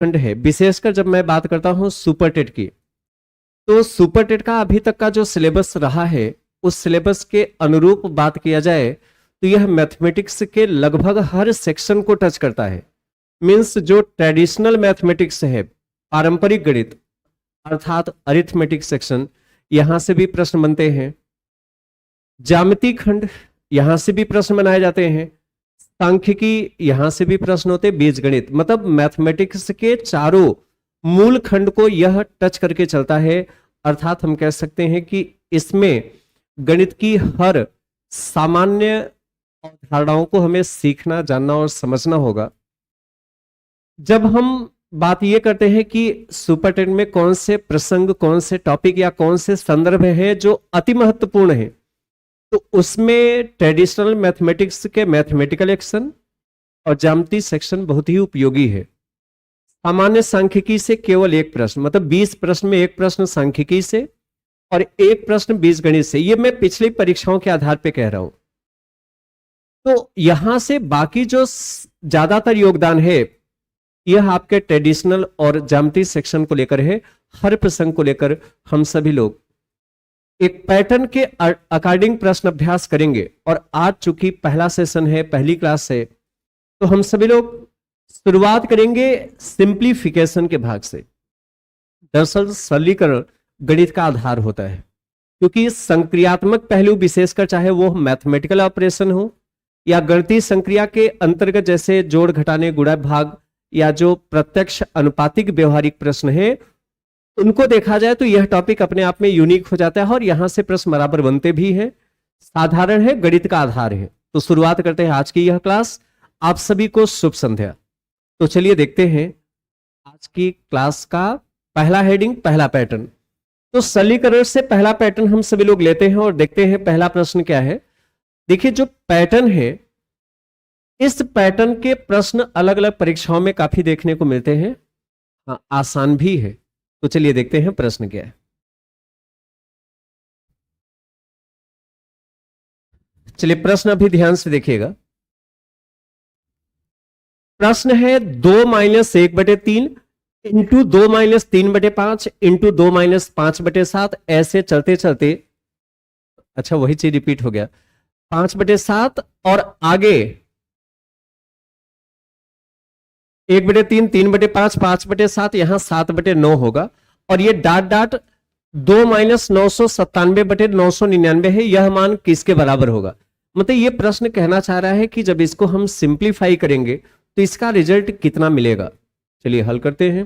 खंड है, विशेषकर जब मैं बात करता हूं सुपर टेट की, तो सुपर टेट का अभी तक का जो सिलेबस रहा है उस सिलेबस के अनुरूप बात किया जाए तो यह मैथमेटिक्स के लगभग हर सेक्शन को टच करता है। मींस जो ट्रेडिशनल मैथमेटिक्स है, पारंपरिक गणित अर्थात अरिथमेटिक सेक्शन, यहां से भी प्रश्न बनते हैं। ज्यामिति खंड, यहां से भी प्रश्न बनाए जाते हैं। सांख्यिकी, यहां से भी प्रश्न होते, बीजगणित, मतलब मैथमेटिक्स के चारों मूल खंड को यह टच करके चलता है। अर्थात हम कह सकते हैं कि इसमें गणित की हर सामान्य अवधारणाओं को हमें सीखना, जानना और समझना होगा। जब हम बात यह करते हैं कि सुपर टेट में कौन से प्रसंग, कौन से टॉपिक या कौन से संदर्भ हैं जो अति महत्वपूर्ण है, तो उसमें ट्रेडिशनल मैथमेटिक्स के मैथमेटिकल एक्शन और ज्यामिति सेक्शन बहुत ही उपयोगी है। सामान्य सांख्यिकी से केवल एक प्रश्न, मतलब 20 प्रश्न में एक प्रश्न सांख्यिकी से और एक प्रश्न बीजगणित से। ये मैं पिछली परीक्षाओं के आधार पे कह रहा हूं। तो यहां से बाकी जो ज्यादातर योगदान है यह आपके ट्रेडिशनल और ज्यामिति सेक्शन को लेकर है। हर प्रसंग को लेकर हम सभी लोग एक पैटर्न के अकॉर्डिंग प्रश्न अभ्यास करेंगे। और आज चूंकि पहला सेशन है, पहली क्लास है, तो हम सभी लोग शुरुआत करेंगे सिंप्लीफिकेशन के भाग से। दरअसल सरलीकरण गणित का आधार होता है, क्योंकि संक्रियात्मक पहलू विशेषकर चाहे वो मैथमेटिकल ऑपरेशन हो या गणितीय संक्रिया के अंतर्गत जैसे जोड़, घटाने, गुणा, भाग या जो प्रत्यक्ष अनुपातिक व्यवहारिक प्रश्न है, उनको देखा जाए तो यह टॉपिक अपने आप में यूनिक हो जाता है और यहां से प्रश्न बराबर बनते भी हैं। साधारण है, गणित का आधार है। तो शुरुआत करते हैं आज की यह क्लास। आप सभी को शुभ संध्या। तो चलिए देखते हैं आज की क्लास का पहला हेडिंग, पहला पैटर्न। तो सरलीकरण से पहला पैटर्न हम सभी लोग लेते हैं और देखते हैं पहला प्रश्न क्या है। देखिए, जो पैटर्न है, इस पैटर्न के प्रश्न अलग अलग परीक्षाओं में काफी देखने को मिलते हैं। हाँ, आसान भी है। तो चलिए देखते हैं प्रश्न क्या है। चलिए प्रश्न अभी ध्यान से देखिएगा। प्रश्न है 2-1/3 इंटू 2-3/5 इंटू 2-5/7, ऐसे चलते चलते, अच्छा वही चीज रिपीट हो गया, 5/7 और आगे 1/3, 3/5, 5/7, यहां 7/9 होगा। और ये डाट डाट 2-997/999 है। यह मान किसके बराबर होगा? मतलब ये प्रश्न कहना चाह रहा है कि जब इसको हम सिंप्लीफाई करेंगे तो इसका रिजल्ट कितना मिलेगा। चलिए हल करते हैं।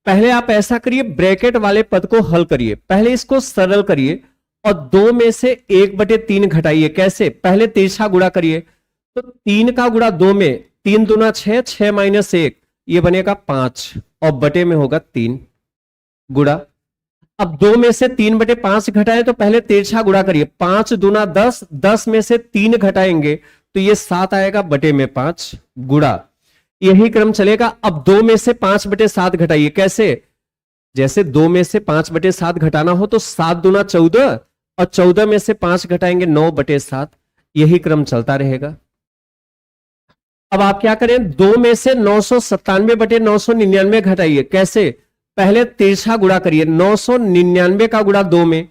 पहले आप ऐसा करिए, ब्रैकेट वाले पद को हल करिए, पहले इसको सरल करिए और 2 में से 1/3 घटाइए। कैसे? पहले तिरछा गुणा करिए। तो 3 का गुणा 2 में, 3 दूना 6, 6 - 1, ये बनेगा 5 और बटे में होगा 3 गुणा। अब 2 में से 3/5 घटाए तो पहले तिरछा गुणा करिए, 5 दूना 10, 10 में से 3 घटाएंगे तो ये 7 आएगा, बटे में 5 गुणा। यही क्रम चलेगा। अब 2 में से 5/7 घटाइए। कैसे? जैसे 2 में से 5/7 घटाना हो तो 7 दूना 14 और 14 में से 5 घटाएंगे 9/7। यही क्रम चलता रहेगा। अब आप क्या करें, 2 में से 997/999 घटाइए। कैसे? पहले तिरछा गुणा करिए, 999 का गुणा 2 में,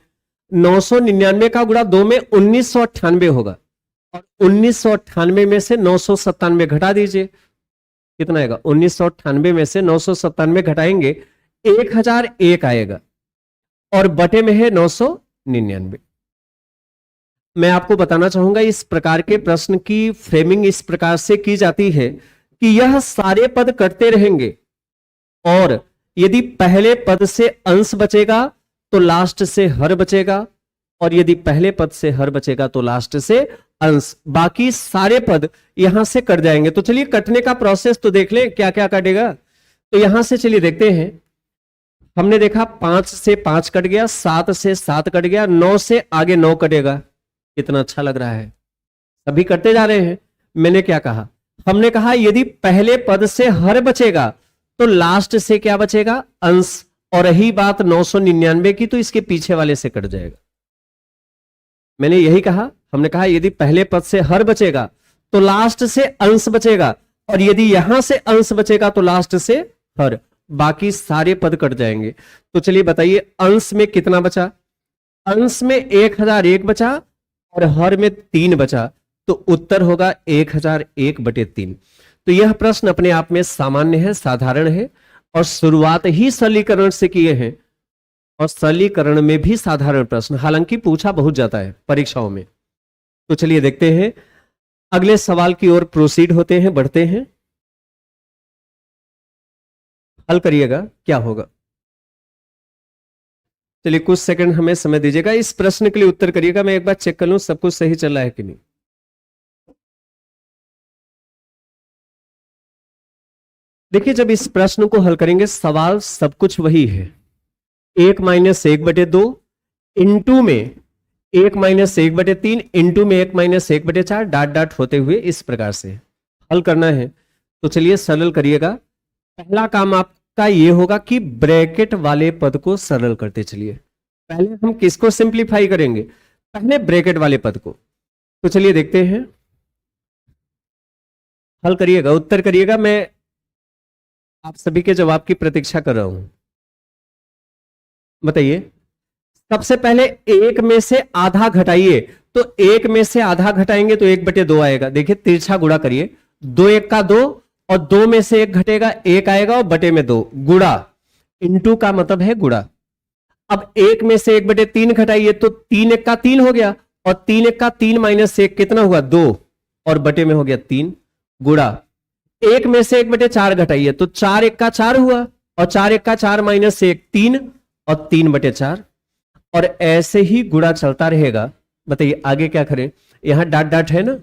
999 का गुणा 2 में 1998 होगा और 1998 में से 997 घटा दीजिए, कितना आएगा? 1998 में से 997 घटाएंगे 1001 आएगा और बटे में है 999। मैं आपको बताना चाहूंगा इस प्रकार के प्रश्न की फ्रेमिंग इस प्रकार से की जाती है कि यह सारे पद कटते रहेंगे और यदि पहले पद से अंश बचेगा तो लास्ट से हर बचेगा, और यदि पहले पद से हर बचेगा तो लास्ट से अंश। बाकी सारे पद यहां से कट जाएंगे। तो चलिए कटने का प्रोसेस तो देख लें, क्या क्या कटेगा। तो यहां से चलिए देखते हैं। हमने देखा 5 से 5 कट गया, 7 से 7 कट गया, 9 से आगे 9 कटेगा। कितना अच्छा लग रहा है, सभी करते जा रहे हैं। मैंने क्या कहा? हमने कहा यदि पहले पद से हर बचेगा तो लास्ट से क्या बचेगा? अंश। और रही बात 999 की तो इसके पीछे वाले से कट जाएगा। मैंने यही कहा। हमने कहा यदि पहले पद से हर बचेगा तो लास्ट से अंश बचेगा, और यदि यहां से अंश बचेगा तो लास्ट से हर, बाकी सारे पद कट जाएंगे। तो चलिए बताइए अंश में कितना बचा? अंश में 1001 बचा और हर में 3 बचा, तो उत्तर होगा 1001/3। तो यह प्रश्न अपने आप में सामान्य है, साधारण है और शुरुआत ही सरलीकरण से किए हैं, और सरलीकरण में भी साधारण प्रश्न हालांकि पूछा बहुत जाता है परीक्षाओं में। तो चलिए देखते हैं, अगले सवाल की ओर प्रोसीड होते हैं, बढ़ते हैं। हल करिएगा क्या होगा। चलिए कुछ सेकंड हमें समय दीजिएगा, इस प्रश्न के लिए उत्तर करिएगा। मैं एक बार चेक कर लूं सब कुछ सही चल रहा है कि नहीं। देखिए जब इस प्रश्न को हल करेंगे, सवाल सब कुछ वही है। 1-1/2 इंटू में 1-1/3 इंटू में 1-1/4 डाट डाट होते हुए इस प्रकार से हल करना है। तो चलिए सरल करिएगा। पहला काम आपका ये होगा कि ब्रैकेट वाले पद को सरल करते चलिए। पहले हम किसको सिंप्लीफाई करेंगे? पहले ब्रैकेट वाले पद को। तो चलिए देखते हैं, हल करिएगा, उत्तर करिएगा। मैं आप सभी के जवाब की प्रतीक्षा कर रहा हूं। बताइए, सबसे पहले एक में से आधा घटाइए, तो एक में से आधा घटाएंगे तो 1/2 आएगा। देखिए तिरछा गुणा करिए, 2 1 2 और 2 में से 1 घटेगा, 1 आएगा और बटे में 2 गुणा, इंटू का मतलब है गुणा। अब 1 में से 1/3 घटाइए तो 3 1 3 हो गया, और 3 1 3 माइनस 1 कितना हुआ? 2, और बटे में हो गया 3 गुणा। 1 में से 1/4 घटाइए तो 4 1 4 हुआ, और 4 1 4 माइनस 1 3, और 3/4, और ऐसे ही गुणा चलता रहेगा। बताइए आगे क्या करें? यहां डाट डाट है ना,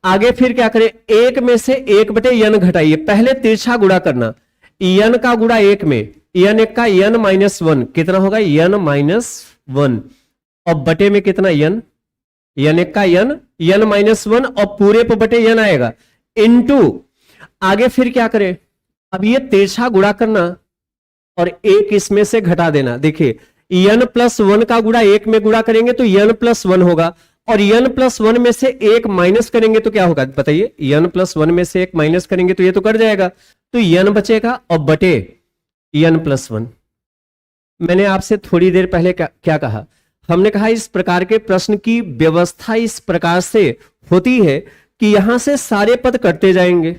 आगे फिर क्या करें? 1 में से 1/n घटाइए। पहले तिरछा गुणा करना, n का गुणा 1 में, n 1 का n -1 कितना होगा? n -1, और बटे में कितना? n 1 का n -1 और पूरे पर बटे n आएगा, इनटू आगे फिर क्या करें? अब ये तिरछा गुणा करना और एक इसमें से घटा देना। देखिए n+1 का गुणा 1 में गुणा करेंगे तो n+1 होगा, और n+1 में से 1 माइनस करेंगे तो क्या होगा? बताइए, n+1 में से 1 माइनस करेंगे तो ये तो कट जाएगा, तो n बचेगा और बटे n+1। मैंने आपसे थोड़ी देर पहले क्या कहा? हमने कहा इस प्रकार के प्रश्न की व्यवस्था इस प्रकार से होती है कि यहां से सारे पद कटते जाएंगे,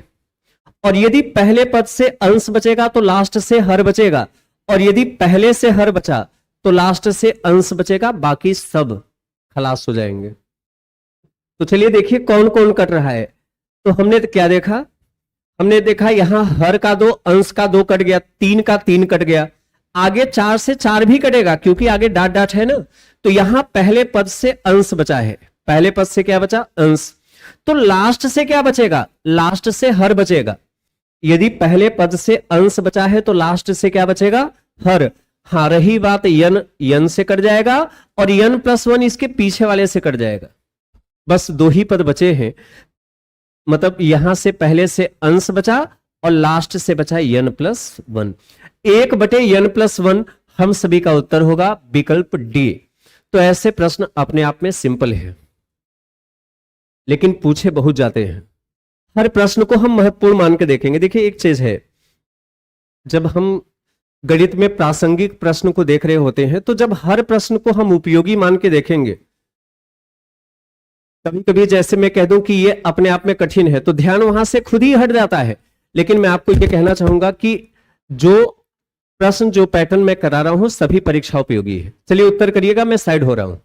और यदि पहले पद से अंश बचेगा तो लास्ट से हर बचेगा, और यदि पहले से हर बचा तो लास्ट से अंश बचेगा, बाकी सब खलास हो जाएंगे। तो चलिए देखिए कौन कौन कट रहा है। तो हमने क्या देखा? हमने देखा यहां हर का 2, अंश का 2 कट गया, 3 का 3 कट गया, आगे 4 से 4 भी कटेगा क्योंकि आगे डाट डाट है ना। तो यहां पहले पद से अंश बचा है, पहले पद से क्या बचा? अंश। तो लास्ट से क्या बचेगा? लास्ट से हर बचेगा। यदि पहले पद से अंश बचा है तो लास्ट से क्या बचेगा? हर। हाँ, रही बात n से कट जाएगा, और n+1 इसके पीछे वाले से कट जाएगा। बस 2 ही पद बचे हैं, मतलब यहां से पहले से अंश बचा और लास्ट से बचा n+1। 1/n+1 हम सभी का उत्तर होगा विकल्प डी। तो ऐसे प्रश्न अपने आप में सिंपल है, लेकिन पूछे बहुत जाते हैं। हर प्रश्न को हम महत्वपूर्ण मान के देखेंगे। देखिए एक चीज है, जब हम गणित में प्रासंगिक प्रश्न को देख रहे होते हैं तो जब हर प्रश्न को हम उपयोगी मान के देखेंगे, कभी कभी जैसे मैं कह दूं कि ये अपने आप में कठिन है तो ध्यान वहां से खुद ही हट जाता है। लेकिन मैं आपको ये कहना चाहूंगा कि जो प्रश्न, जो पैटर्न मैं करा रहा हूं सभी परीक्षा उपयोगी है। चलिए उत्तर करिएगा, मैं साइड हो रहा हूं।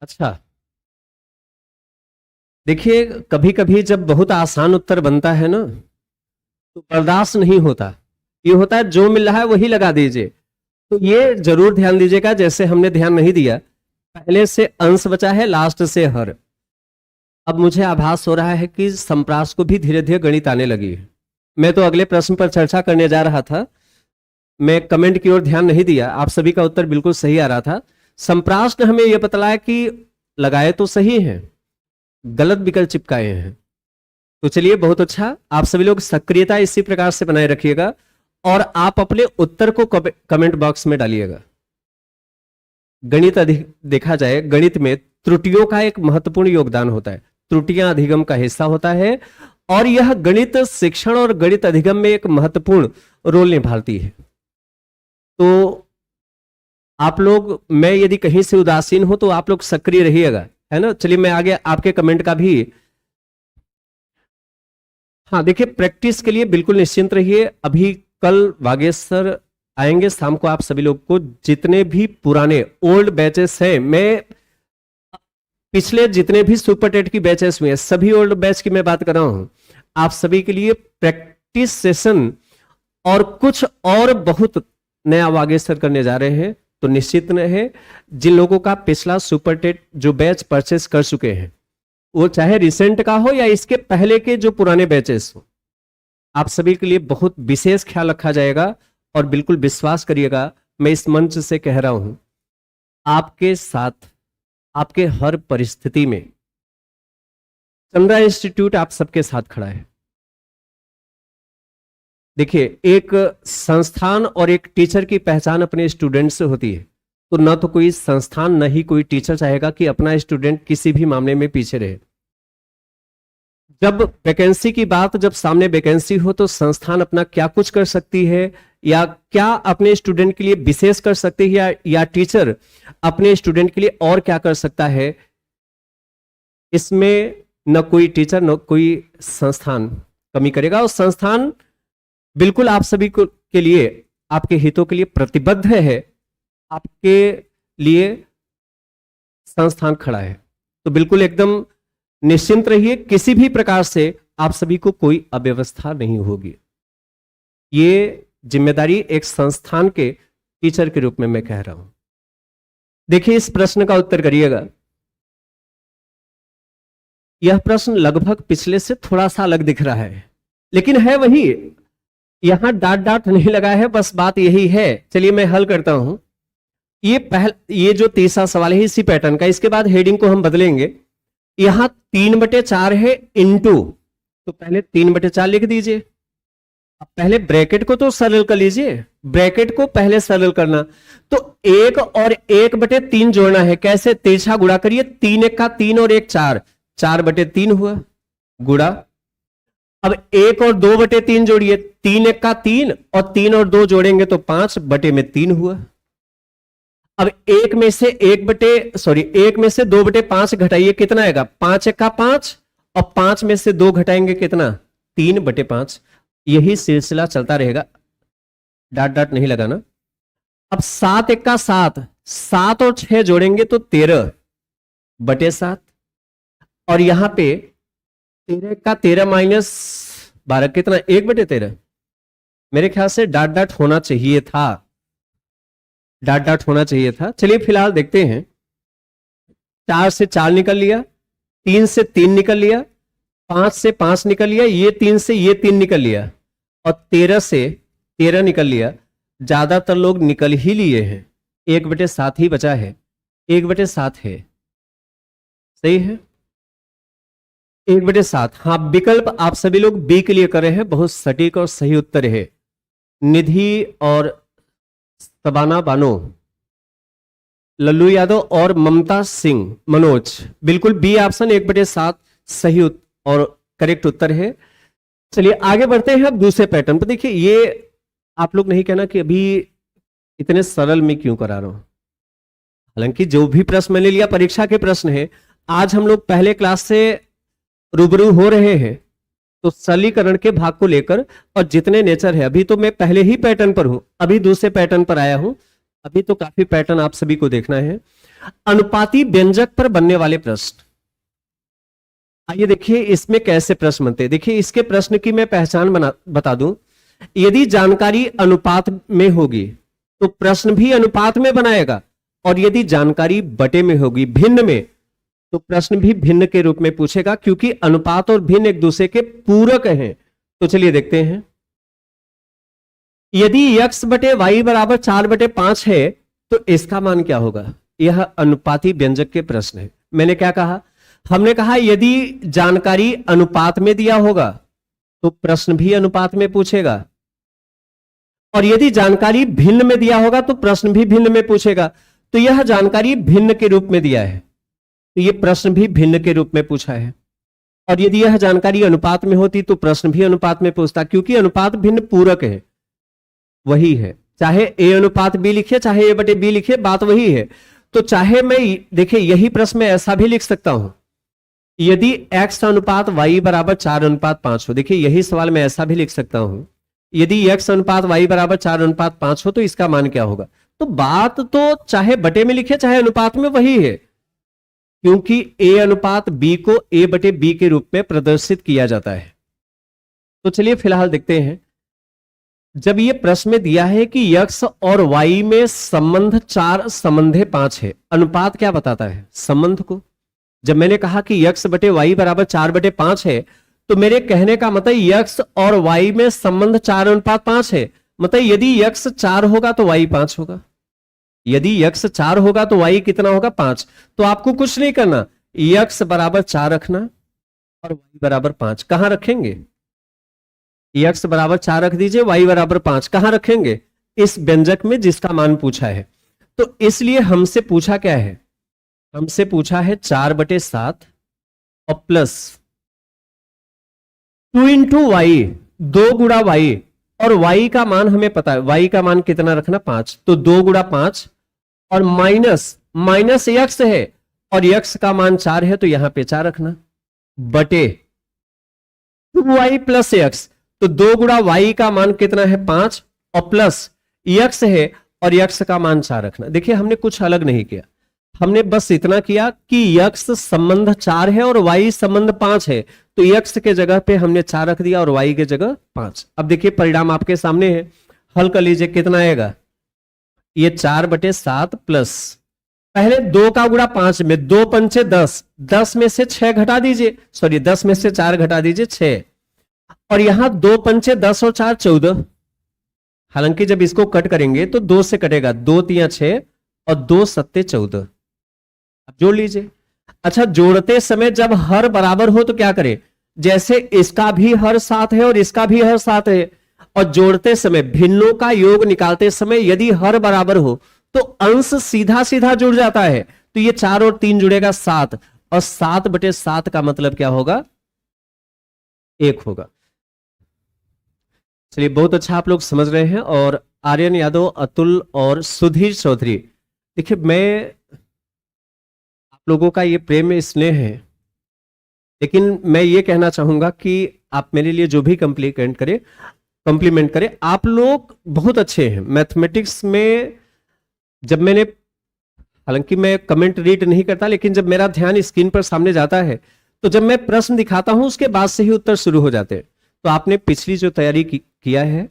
अच्छा, देखिए कभी कभी जब बहुत आसान उत्तर बनता है ना तो बर्दाश्त नहीं होता, ये होता है जो मिल रहा है वही लगा दीजिए। तो ये जरूर ध्यान दीजिएगा, जैसे हमने ध्यान नहीं दिया, पहले से अंश बचा है, लास्ट से हर। अब मुझे आभास हो रहा है कि संप्रास को भी धीरे धीरे गणित आने लगी है। मैं तो अगले प्रश्न पर चर्चा करने जा रहा था, मैं कमेंट की ओर ध्यान नहीं दिया, आप सभी का उत्तर बिल्कुल सही आ रहा था। संप्रास ने हमें यह बतलाया कि लगाए तो सही हैं, गलत विकल्प चिपकाए हैं। तो चलिए बहुत अच्छा, आप सभी लोग सक्रियता इसी प्रकार से बनाए रखिएगा और आप अपने उत्तर को कमेंट बॉक्स में डालिएगा। गणित अधिक देखा जाए, गणित में त्रुटियों का एक महत्वपूर्ण योगदान होता है। त्रुटियां अधिगम का हिस्सा होता है और यह गणित शिक्षण और गणित अधिगम में एक महत्वपूर्ण रोल निभाती है। तो आप लोग, मैं यदि कहीं से उदासीन हो तो आप लोग सक्रिय रहिएगा, है ना। चलिए मैं आगे आपके कमेंट का भी, हाँ देखिए, प्रैक्टिस के लिए बिल्कुल निश्चिंत रहिए। अभी कल वागेश सर आएंगे शाम को। आप सभी लोग को जितने भी पुराने ओल्ड बैचेस हैं, मैं पिछले जितने भी सुपर टेट की बैचेस हुए हैं, सभी ओल्ड बैच की मैं बात कर रहा हूं, आप सभी के लिए प्रैक्टिस सेशन और कुछ और बहुत नया वागेश सर करने जा रहे हैं। तो निश्चित रहे, जिन लोगों का पिछला सुपर टेट जो बैच परचेस कर चुके हैं, वो चाहे रिसेंट का हो या इसके पहले के जो पुराने बैचेस हो, आप सभी के लिए बहुत विशेष ख्याल रखा जाएगा। और बिल्कुल विश्वास करिएगा, मैं इस मंच से कह रहा हूं, आपके साथ, आपके हर परिस्थिति में चंद्रा इंस्टीट्यूट आप सबके साथ खड़ा है। देखिए, एक संस्थान और एक टीचर की पहचान अपने स्टूडेंट से होती है। तो न तो कोई संस्थान न ही कोई टीचर चाहेगा कि अपना स्टूडेंट किसी भी मामले में पीछे रहे। जब वैकेंसी की बात, जब सामने वैकेंसी हो, तो संस्थान अपना क्या कुछ कर सकती है या क्या अपने स्टूडेंट के लिए विशेष कर सकती है, या टीचर अपने स्टूडेंट के लिए और क्या कर सकता है, इसमें न कोई टीचर न कोई संस्थान कमी करेगा। और संस्थान बिल्कुल आप सभी को के लिए, आपके हितों के लिए प्रतिबद्ध है। आपके लिए संस्थान खड़ा है। तो बिल्कुल एकदम निश्चिंत रहिए, किसी भी प्रकार से आप सभी को कोई अव्यवस्था नहीं होगी। ये जिम्मेदारी एक संस्थान के टीचर के रूप में मैं कह रहा हूं। देखिए, इस प्रश्न का उत्तर करिएगा। यह प्रश्न लगभग पिछले से थोड़ा सा अलग दिख रहा है, लेकिन है वही। यहां डाट डाट नहीं लगा है, बस बात यही है। चलिए मैं हल करता हूं। ये जो तीसरा सवाल है इसी पैटर्न का, इसके बाद हेडिंग को हम बदलेंगे। यहां 3/4 है इनटू, तो पहले 3/4 लिख दीजिए। अब पहले ब्रैकेट को तो सरल कर लीजिए, ब्रैकेट को पहले सरल करना। तो 1 और 1/3 जोड़ना है। कैसे? तिरछा गुणा करिए। 3 1 का 3 और 1 4, 4/3 हुआ गुणा। अब 1 और 2/3 जोड़िए। 3 1 का 3 और 3 और 2 जोड़ेंगे तो 5/3 हुआ। अब 1 में से 2/5 घटाइए, कितना आएगा? 5 1 का 5 और 5 में से 2 घटाएंगे कितना? 3/5। यही सिलसिला चलता रहेगा, डाट डाट नहीं लगाना। अब 7 1 का 7, 7 और 6 जोड़ेंगे तो 13/7। और यहां पे 13 का 13 माइनस 12 कितना? 1/13। मेरे ख्याल से डाट डाट होना चाहिए था, डाट डाट होना चाहिए था। चलिए फिलहाल देखते हैं। 4 से 4 निकल लिया, 3 से 3 निकल लिया, 5 से 5 निकल लिया, ये 3 से ये 3 निकल लिया, और 13 से 13 निकल लिया। ज्यादातर लोग निकल ही लिए हैं, 1/7 ही बचा है। 1/7 है, सही है, 1/7। हाँ, विकल्प आप सभी लोग बी के लिए कर रहे हैं, बहुत सटीक और सही उत्तर है। निधि और सबाना बानो, लल्लू यादव और ममता सिंह, मनोज, बिल्कुल बी ऑप्शन 1/7 सही और करेक्ट उत्तर है। चलिए आगे बढ़ते हैं अब दूसरे पैटर्न पर। देखिए, ये आप लोग नहीं कहना कि अभी इतने सरल में क्यों करा रहा हूं। हालांकि जो भी प्रश्न मैंने लिया परीक्षा के प्रश्न है। आज हम लोग पहले क्लास से रूबरू हो रहे हैं, तो सरलीकरण के भाग को लेकर, और जितने नेचर है, अभी तो मैं पहले ही पैटर्न पर हूं, अभी दूसरे पैटर्न पर आया हूं। अभी तो काफी पैटर्न आप सभी को देखना है। अनुपाती व्यंजक पर बनने वाले प्रश्न, आइए देखिए इसमें कैसे प्रश्न बनते हैं। देखिए, इसके प्रश्न की मैं पहचान बता दूं। यदि जानकारी अनुपात में होगी तो प्रश्न भी अनुपात में बनाएगा, और यदि जानकारी बटे में होगी, भिन्न में, तो प्रश्न भी भिन्न के रूप में पूछेगा, क्योंकि अनुपात और भिन्न एक दूसरे के पूरक हैं। तो चलिए देखते हैं। यदि x/y बराबर 4/5 है तो इसका मान क्या होगा? यह अनुपाती व्यंजक के प्रश्न है। मैंने क्या कहा? हमने कहा यदि जानकारी अनुपात में दिया होगा तो प्रश्न भी अनुपात में पूछेगा, और यदि जानकारी भिन्न में दिया होगा तो प्रश्न भी भिन्न में पूछेगा। तो यह जानकारी भिन्न के रूप में दिया है, तो यह प्रश्न भी भिन्न के रूप में पूछा है। और यदि यह जानकारी अनुपात में होती तो प्रश्न भी अनुपात में पूछता, क्योंकि अनुपात भिन्न पूरक है, वही है, चाहे ए अनुपात बी लिखे चाहे ए बटे बी लिखे, बात वही है। तो चाहे मैं, देखिए यही प्रश्न में ऐसा भी लिख सकता हूं, यदि x अनुपात y बराबर 4:5 हो, देखिए यही सवाल मैं ऐसा भी लिख सकता हूं, यदि x अनुपात y बराबर 4:5 हो तो इसका मान क्या होगा। तो बात तो चाहे बटे में लिखे चाहे अनुपात में वही है, क्योंकि a अनुपात b को a बटे b के रूप में प्रदर्शित किया जाता है। तो चलिए फिलहाल देखते हैं, जब ये प्रश्न में दिया है कि x और y में संबंध 4 संबंधे 5 है, अनुपात क्या बताता है संबंध को। जब मैंने कहा कि x बटे y बराबर 4/5 है, तो मेरे कहने का मतलब x और y में संबंध 4:5 है, मतलब यदि x 4 होगा तो y 5 होगा, यदि x 4 होगा तो y कितना होगा 5। तो आपको कुछ नहीं करना, x बराबर 4 रखना और y बराबर 5। कहां रखेंगे, x बराबर 4 रख दीजिए, y बराबर 5 कहां रखेंगे, इस व्यंजक में जिसका मान पूछा है। तो इसलिए हमसे पूछा क्या है, हमसे पूछा है 4/7 और प्लस 2 इंटू वाई, 2 गुणा वाई, और y का मान हमें पता है, y का मान कितना रखना 5, तो 2 गुणा 5 और माइनस x है और x का मान 4 है, तो यहां पे 4 रखना बटे 2y प्लस x, तो 2 गुणा y का मान कितना है 5 और प्लस x है और x का मान 4 रखना। देखिए हमने कुछ अलग नहीं किया, हमने बस इतना किया कि x संबंध 4 है और y संबंध 5 है, तो x के जगह पे हमने 4 रख दिया और y के जगह 5। अब देखिए परिणाम आपके सामने है, हल कर लीजिए कितना आएगा, ये 4/7 प्लस पहले 2 का गुणा 5 में, 2 पंचे 10, 10 में से 6 घटा दीजिए, सॉरी 10 में से 4 घटा दीजिए 6, और यहां 2 पंचे 10 और 4 14। हालांकि जब इसको कट करेंगे तो 2 से कटेगा, 2 3 6 और 2 7 14, जोड़ लीजिए। अच्छा, जोड़ते समय जब हर बराबर हो तो क्या करें, जैसे इसका भी हर 7 है और इसका भी हर 7 है, और जोड़ते समय भिन्नों का योग निकालते समय यदि हर बराबर हो तो अंश सीधा सीधा जुड़ जाता है, तो ये 4 और 3 जुड़ेगा 7, और 7/7 का मतलब क्या होगा 1 होगा। चलिए बहुत अच्छा आप लोग समझ रहे हैं। और आर्यन यादव, अतुल और सुधीर चौधरी, देखिए मैं आप लोगों का ये प्रेम स्नेह है, लेकिन मैं ये कहना चाहूंगा कि आप मेरे लिए जो भी कॉम्प्लीमेंट करें, आप लोग बहुत अच्छे हैं मैथमेटिक्स में। जब मैंने, हालांकि मैं कमेंट रीड नहीं करता, लेकिन जब मेरा ध्यान स्क्रीन पर सामने जाता है तो जब मैं प्रश्न दिखाता हूं उसके बाद से ही उत्तर शुरू हो जाते हैं। तो आपने पिछली जो तैयारी किया है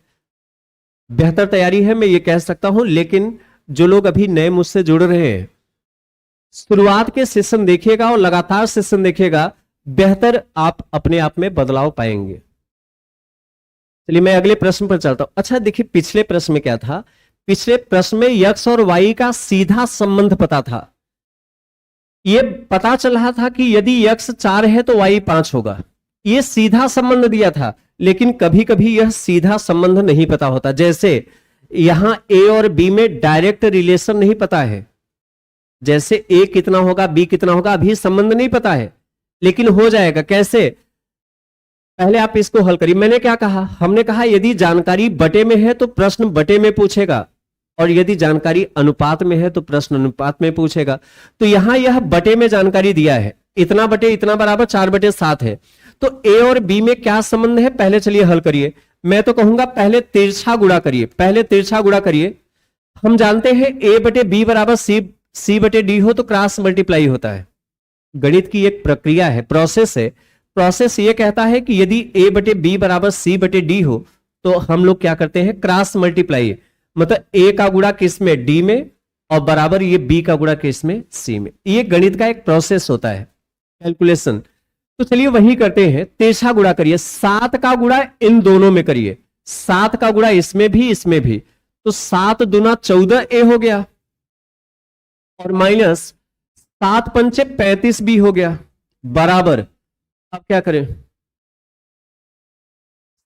बेहतर तैयारी है, मैं ये कह सकता हूं। लेकिन जो लोग अभी नए मुझसे जुड़ रहे हैं, शुरुआत के सेशन देखिएगा और लगातार सेशन देखिएगा, बेहतर आप अपने आप में बदलाव पाएंगे। चलिए मैं अगले प्रश्न पर चलता हूं। अच्छा देखिए पिछले प्रश्न में क्या था, पिछले प्रश्न में x और y का सीधा संबंध पता था। यह पता चल रहा था कि यदि x 4 है तो y 5 होगा, यह सीधा संबंध दिया था। लेकिन कभी कभी यह सीधा संबंध नहीं पता होता, जैसे यहां a और b में डायरेक्ट रिलेशन नहीं पता है, जैसे a कितना होगा b कितना होगा अभी संबंध नहीं पता है, लेकिन हो जाएगा। कैसे, पहले आप इसको हल करिए। मैंने क्या कहा, हमने कहा यदि जानकारी बटे में है तो प्रश्न बटे में पूछेगा, और यदि जानकारी अनुपात में है तो प्रश्न अनुपात में पूछेगा। तो यहां यह बटे में जानकारी दिया है, इतना बटे इतना बराबर 4/7 है। तो ए और बी में क्या संबंध है, पहले चलिए हल करिए। मैं तो कहूंगा पहले तिरछा गुणा करिए, पहले तिरछा गुणा करिए। हम जानते हैं ए बटे बी बराबर सी बटे डी हो तो क्रॉस मल्टीप्लाई होता है। गणित की एक प्रक्रिया है, प्रोसेस है। प्रोसेस ये कहता है कि यदि a बटे बी बराबर सी बटे डी हो तो हम लोग क्या करते हैं, क्रॉस मल्टीप्लाई, मतलब a का गुणा किस में, d में, और बराबर ये b का गुणा किस में, c में। ये गणित का एक प्रोसेस होता है, कैलकुलेशन। तो चलिए वही करते हैं, तिरछा गुणा करिए, 7 का गुणा इन दोनों में करिए, 7 का गुणा इसमें भी इसमें भी, तो 7 दूना 14a हो गया, और माइनस 7 पंचे 35 भी हो गया, बराबर। अब क्या करें,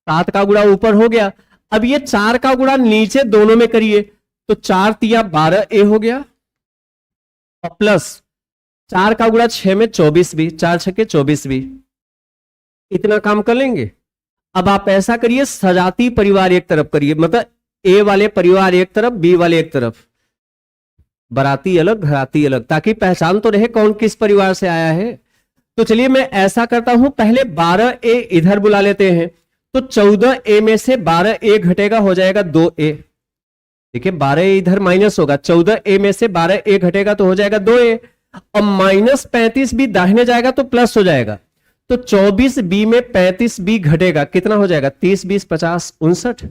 7 का गुणा ऊपर हो गया, अब ये 4 का गुणा नीचे दोनों में करिए, तो 4 तिया 12a हो गया, और प्लस 4 का गुणा 6 में 24 भी, 4 छक्के 24 भी, इतना काम कर लेंगे। अब आप ऐसा करिए, सजाती परिवार एक तरफ करिए, मतलब ए वाले परिवार एक तरफ, बी वाले एक तरफ, बाराती अलग घराती अलग, ताकि पहचान तो रहे कौन किस परिवार से आया है। तो चलिए मैं ऐसा करता हूं, पहले 12A इधर बुला लेते हैं, तो 14A में से 12A घटेगा, हो जाएगा 2A। देखिए 12A इधर माइनस होगा, 14A में से 12A घटेगा तो हो जाएगा 2A, और माइनस 35 भी दाहिने जाएगा तो प्लस हो जाएगा, तो 24B में 35B घटेगा, कितना हो जाएगा, 30 20 50 59।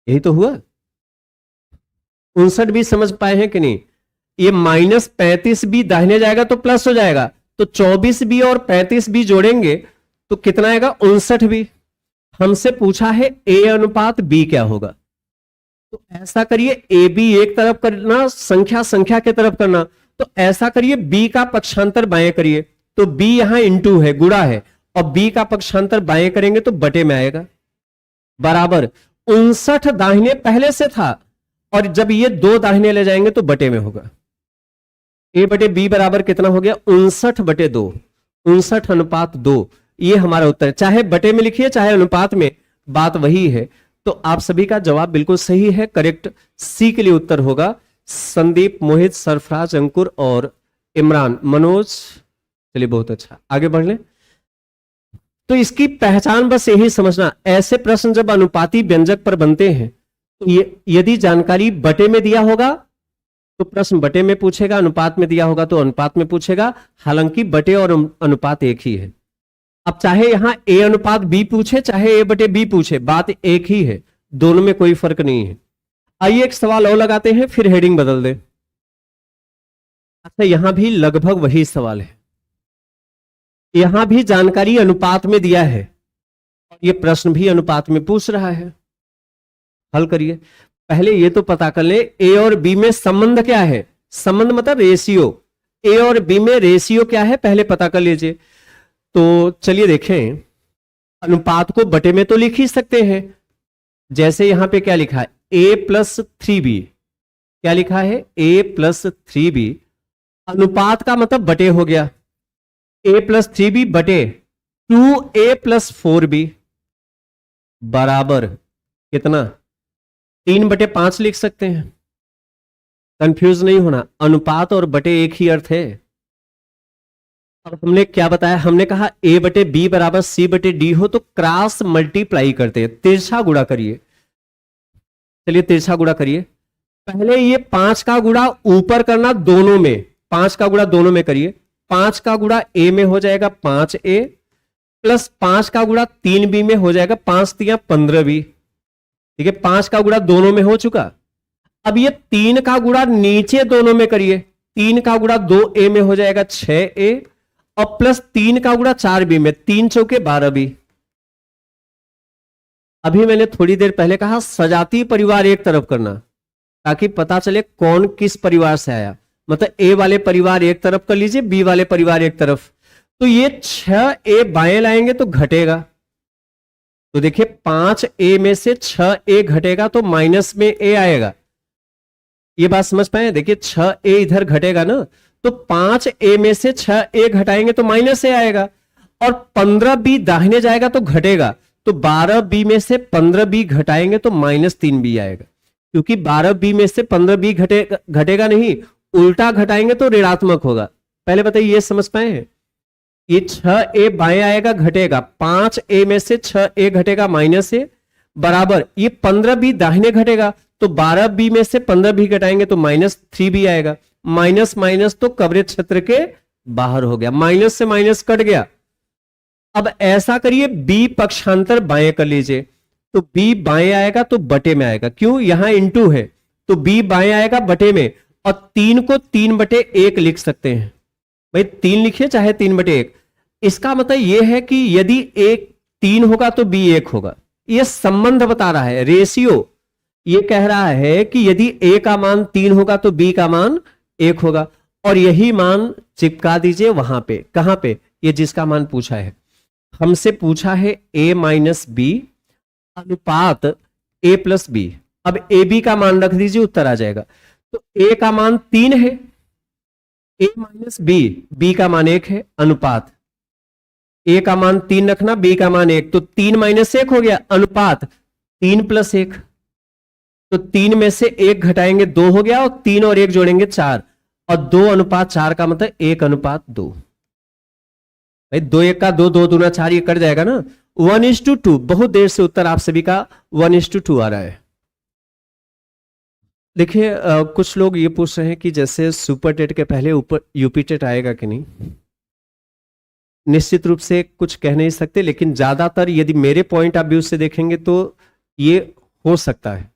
यही तो हुआ। 59 भी समझ पाए हैं कि नहीं? ये माइनस 35B दाहिने जाएगा तो प्लस हो जाएगा, तो 24B और 35B जोड़ेंगे तो कितना आएगा, 59B। हमसे पूछा है A अनुपात B क्या होगा, तो ऐसा करिए ए बी एक तरफ करना, संख्या संख्या के तरफ करना, तो ऐसा करिए बी का पक्षांतर बाएं करिए, तो बी यहां इंटू है, गुणा है, और बी का पक्षांतर बाएं करेंगे तो बटे में आएगा, बराबर 59 दाहिने पहले से था, और जब ये 2 दाहिने ले जाएंगे तो बटे में होगा। ए बटे बी बराबर कितना हो गया, 59/2, 59:2। ये हमारा उत्तर है, चाहे बटे में लिखिए चाहे अनुपात में, बात वही है। तो आप सभी का जवाब बिल्कुल सही है, करेक्ट सी के लिए उत्तर होगा। संदीप, मोहित, सरफराज, अंकुर और इमरान, मनोज। चलिए बहुत अच्छा, आगे बढ़ लें। तो इसकी पहचान बस यही समझना, ऐसे प्रश्न जब अनुपाती व्यंजक पर बनते हैं तो यदि जानकारी बटे में दिया होगा तो प्रश्न बटे में पूछेगा, अनुपात में दिया होगा तो अनुपात में पूछेगा, हालांकि बटे और अनुपात एक ही है। अब चाहे यहां ए अनुपात बी पूछे चाहे ए बटे बी पूछे, बात एक ही है, दोनों में कोई फर्क नहीं है। आइए एक सवाल और लगाते हैं, फिर हेडिंग बदल दे। अच्छा, यहां भी लगभग वही सवाल है, यहां भी जानकारी अनुपात में दिया है और यह प्रश्न भी अनुपात में पूछ रहा है। हल करिए। पहले ये तो पता कर ले ए और बी में संबंध क्या है, संबंध मतलब रेशियो, ए और बी में रेशियो क्या है पहले पता कर लीजिए। तो चलिए देखें, अनुपात को बटे में तो लिख ही सकते हैं, जैसे यहां पे क्या लिखा है, a+3b, क्या लिखा है, a+3b, अनुपात का मतलब बटे हो गया, a+3b बटे 2a+4b बराबर कितना, 3/5 लिख सकते हैं। कंफ्यूज नहीं होना, अनुपात और बटे एक ही अर्थ है। अब हमने क्या बताया, हमने कहा a बटे बी बराबर c बटे डी हो तो क्रॉस मल्टीप्लाई करते हैं, तिरछा गुणा करिए। चलिए तिरछा गुणा करिए। पहले ये 5 का गुणा ऊपर करना दोनों में, 5 का गुणा दोनों में करिए, 5 का गुणा a में हो जाएगा 5a प्लस 5 का गुणा 3b में हो जाएगा 5 3 15b। ठीक है, 5 का गुणा दोनों में हो चुका। अब ये 3 का गुणा नीचे दोनों में करिए, 3 का गुणा 2a में हो जाएगा 6a और प्लस 3 का गुणा 4b में, 3 चौके 12b। अभी मैंने थोड़ी देर पहले कहा सजाती परिवार एक तरफ करना, ताकि पता चले कौन किस परिवार से आया, मतलब ए वाले परिवार एक तरफ कर लीजिए, बी वाले परिवार एक तरफ। तो ये 6a बाएं लाएंगे तो घटेगा, तो देखिए 5a में से 6a घटेगा तो माइनस में a आएगा। ये बात समझ पाए, देखिए 6a इधर घटेगा ना, तो 5a में से 6a घटाएंगे तो माइनस a आएगा, और 15b दाहिने जाएगा तो घटेगा, तो 12b में से 15b घटाएंगे तो -3b आएगा, क्योंकि 12b में से 15b घटेगा नहीं, उल्टा घटाएंगे तो ऋणात्मक होगा। पहले बताइए ये समझ पाए हैं, ये 6a बाएं आएगा घटेगा, 5a में से 6a घटेगा -a बराबर ये 15b दाहिने घटेगा, तो 12b में से 15b घटाएंगे तो -3b आएगा। माइनस माइनस तो कवरेज क्षेत्र के बाहर हो गया, माइनस से माइनस कट गया। अब ऐसा करिए b पक्षांतर बाएं कर लीजिए, तो b बाएं आएगा तो बटे में आएगा, क्यों, यहां इंटू है तो b बाएं आएगा बटे में, और 3 को 3/1 लिख सकते हैं। भाई 3 लिखिए चाहे 3/1, इसका मतलब यह है कि यदि a 3 होगा तो b 1 होगा। यह संबंध बता रहा है, रेशियो ये कह रहा है कि यदि a का मान 3 होगा तो b का मान 1 होगा, और यही मान चिपका दीजिए वहां पे, कहां पे, ये जिसका मान पूछा है, हमसे पूछा है a माइनस बी अनुपात a प्लस बी। अब ए बी का मान रख दीजिए, उत्तर आ जाएगा। तो ए का मान 3 है, ए माइनस बी, बी का मान 1 है, अनुपात ए का मान 3 रखना, बी का मान 1, तो 3 माइनस 1 हो गया, अनुपात 3 प्लस 1, तो 3 में से 1 घटाएंगे 2 हो गया, और 3 और 1 जोड़ेंगे 4, और 2 अनुपात 4 का मतलब 1 अनुपात 2। भाई 2 1 का 2, 2 दूना 4, ये कट जाएगा ना, 1:2। बहुत देर से उत्तर आप सभी का 1:2 आ रहा है। देखिए कुछ लोग ये पूछ रहे हैं कि जैसे सुपर टेट के पहले ऊपर यूपी टेट आएगा कि नहीं। निश्चित रूप से कुछ कह नहीं सकते, लेकिन ज्यादातर यदि मेरे पॉइंट ऑफ व्यू से देखेंगे तो ये हो सकता है।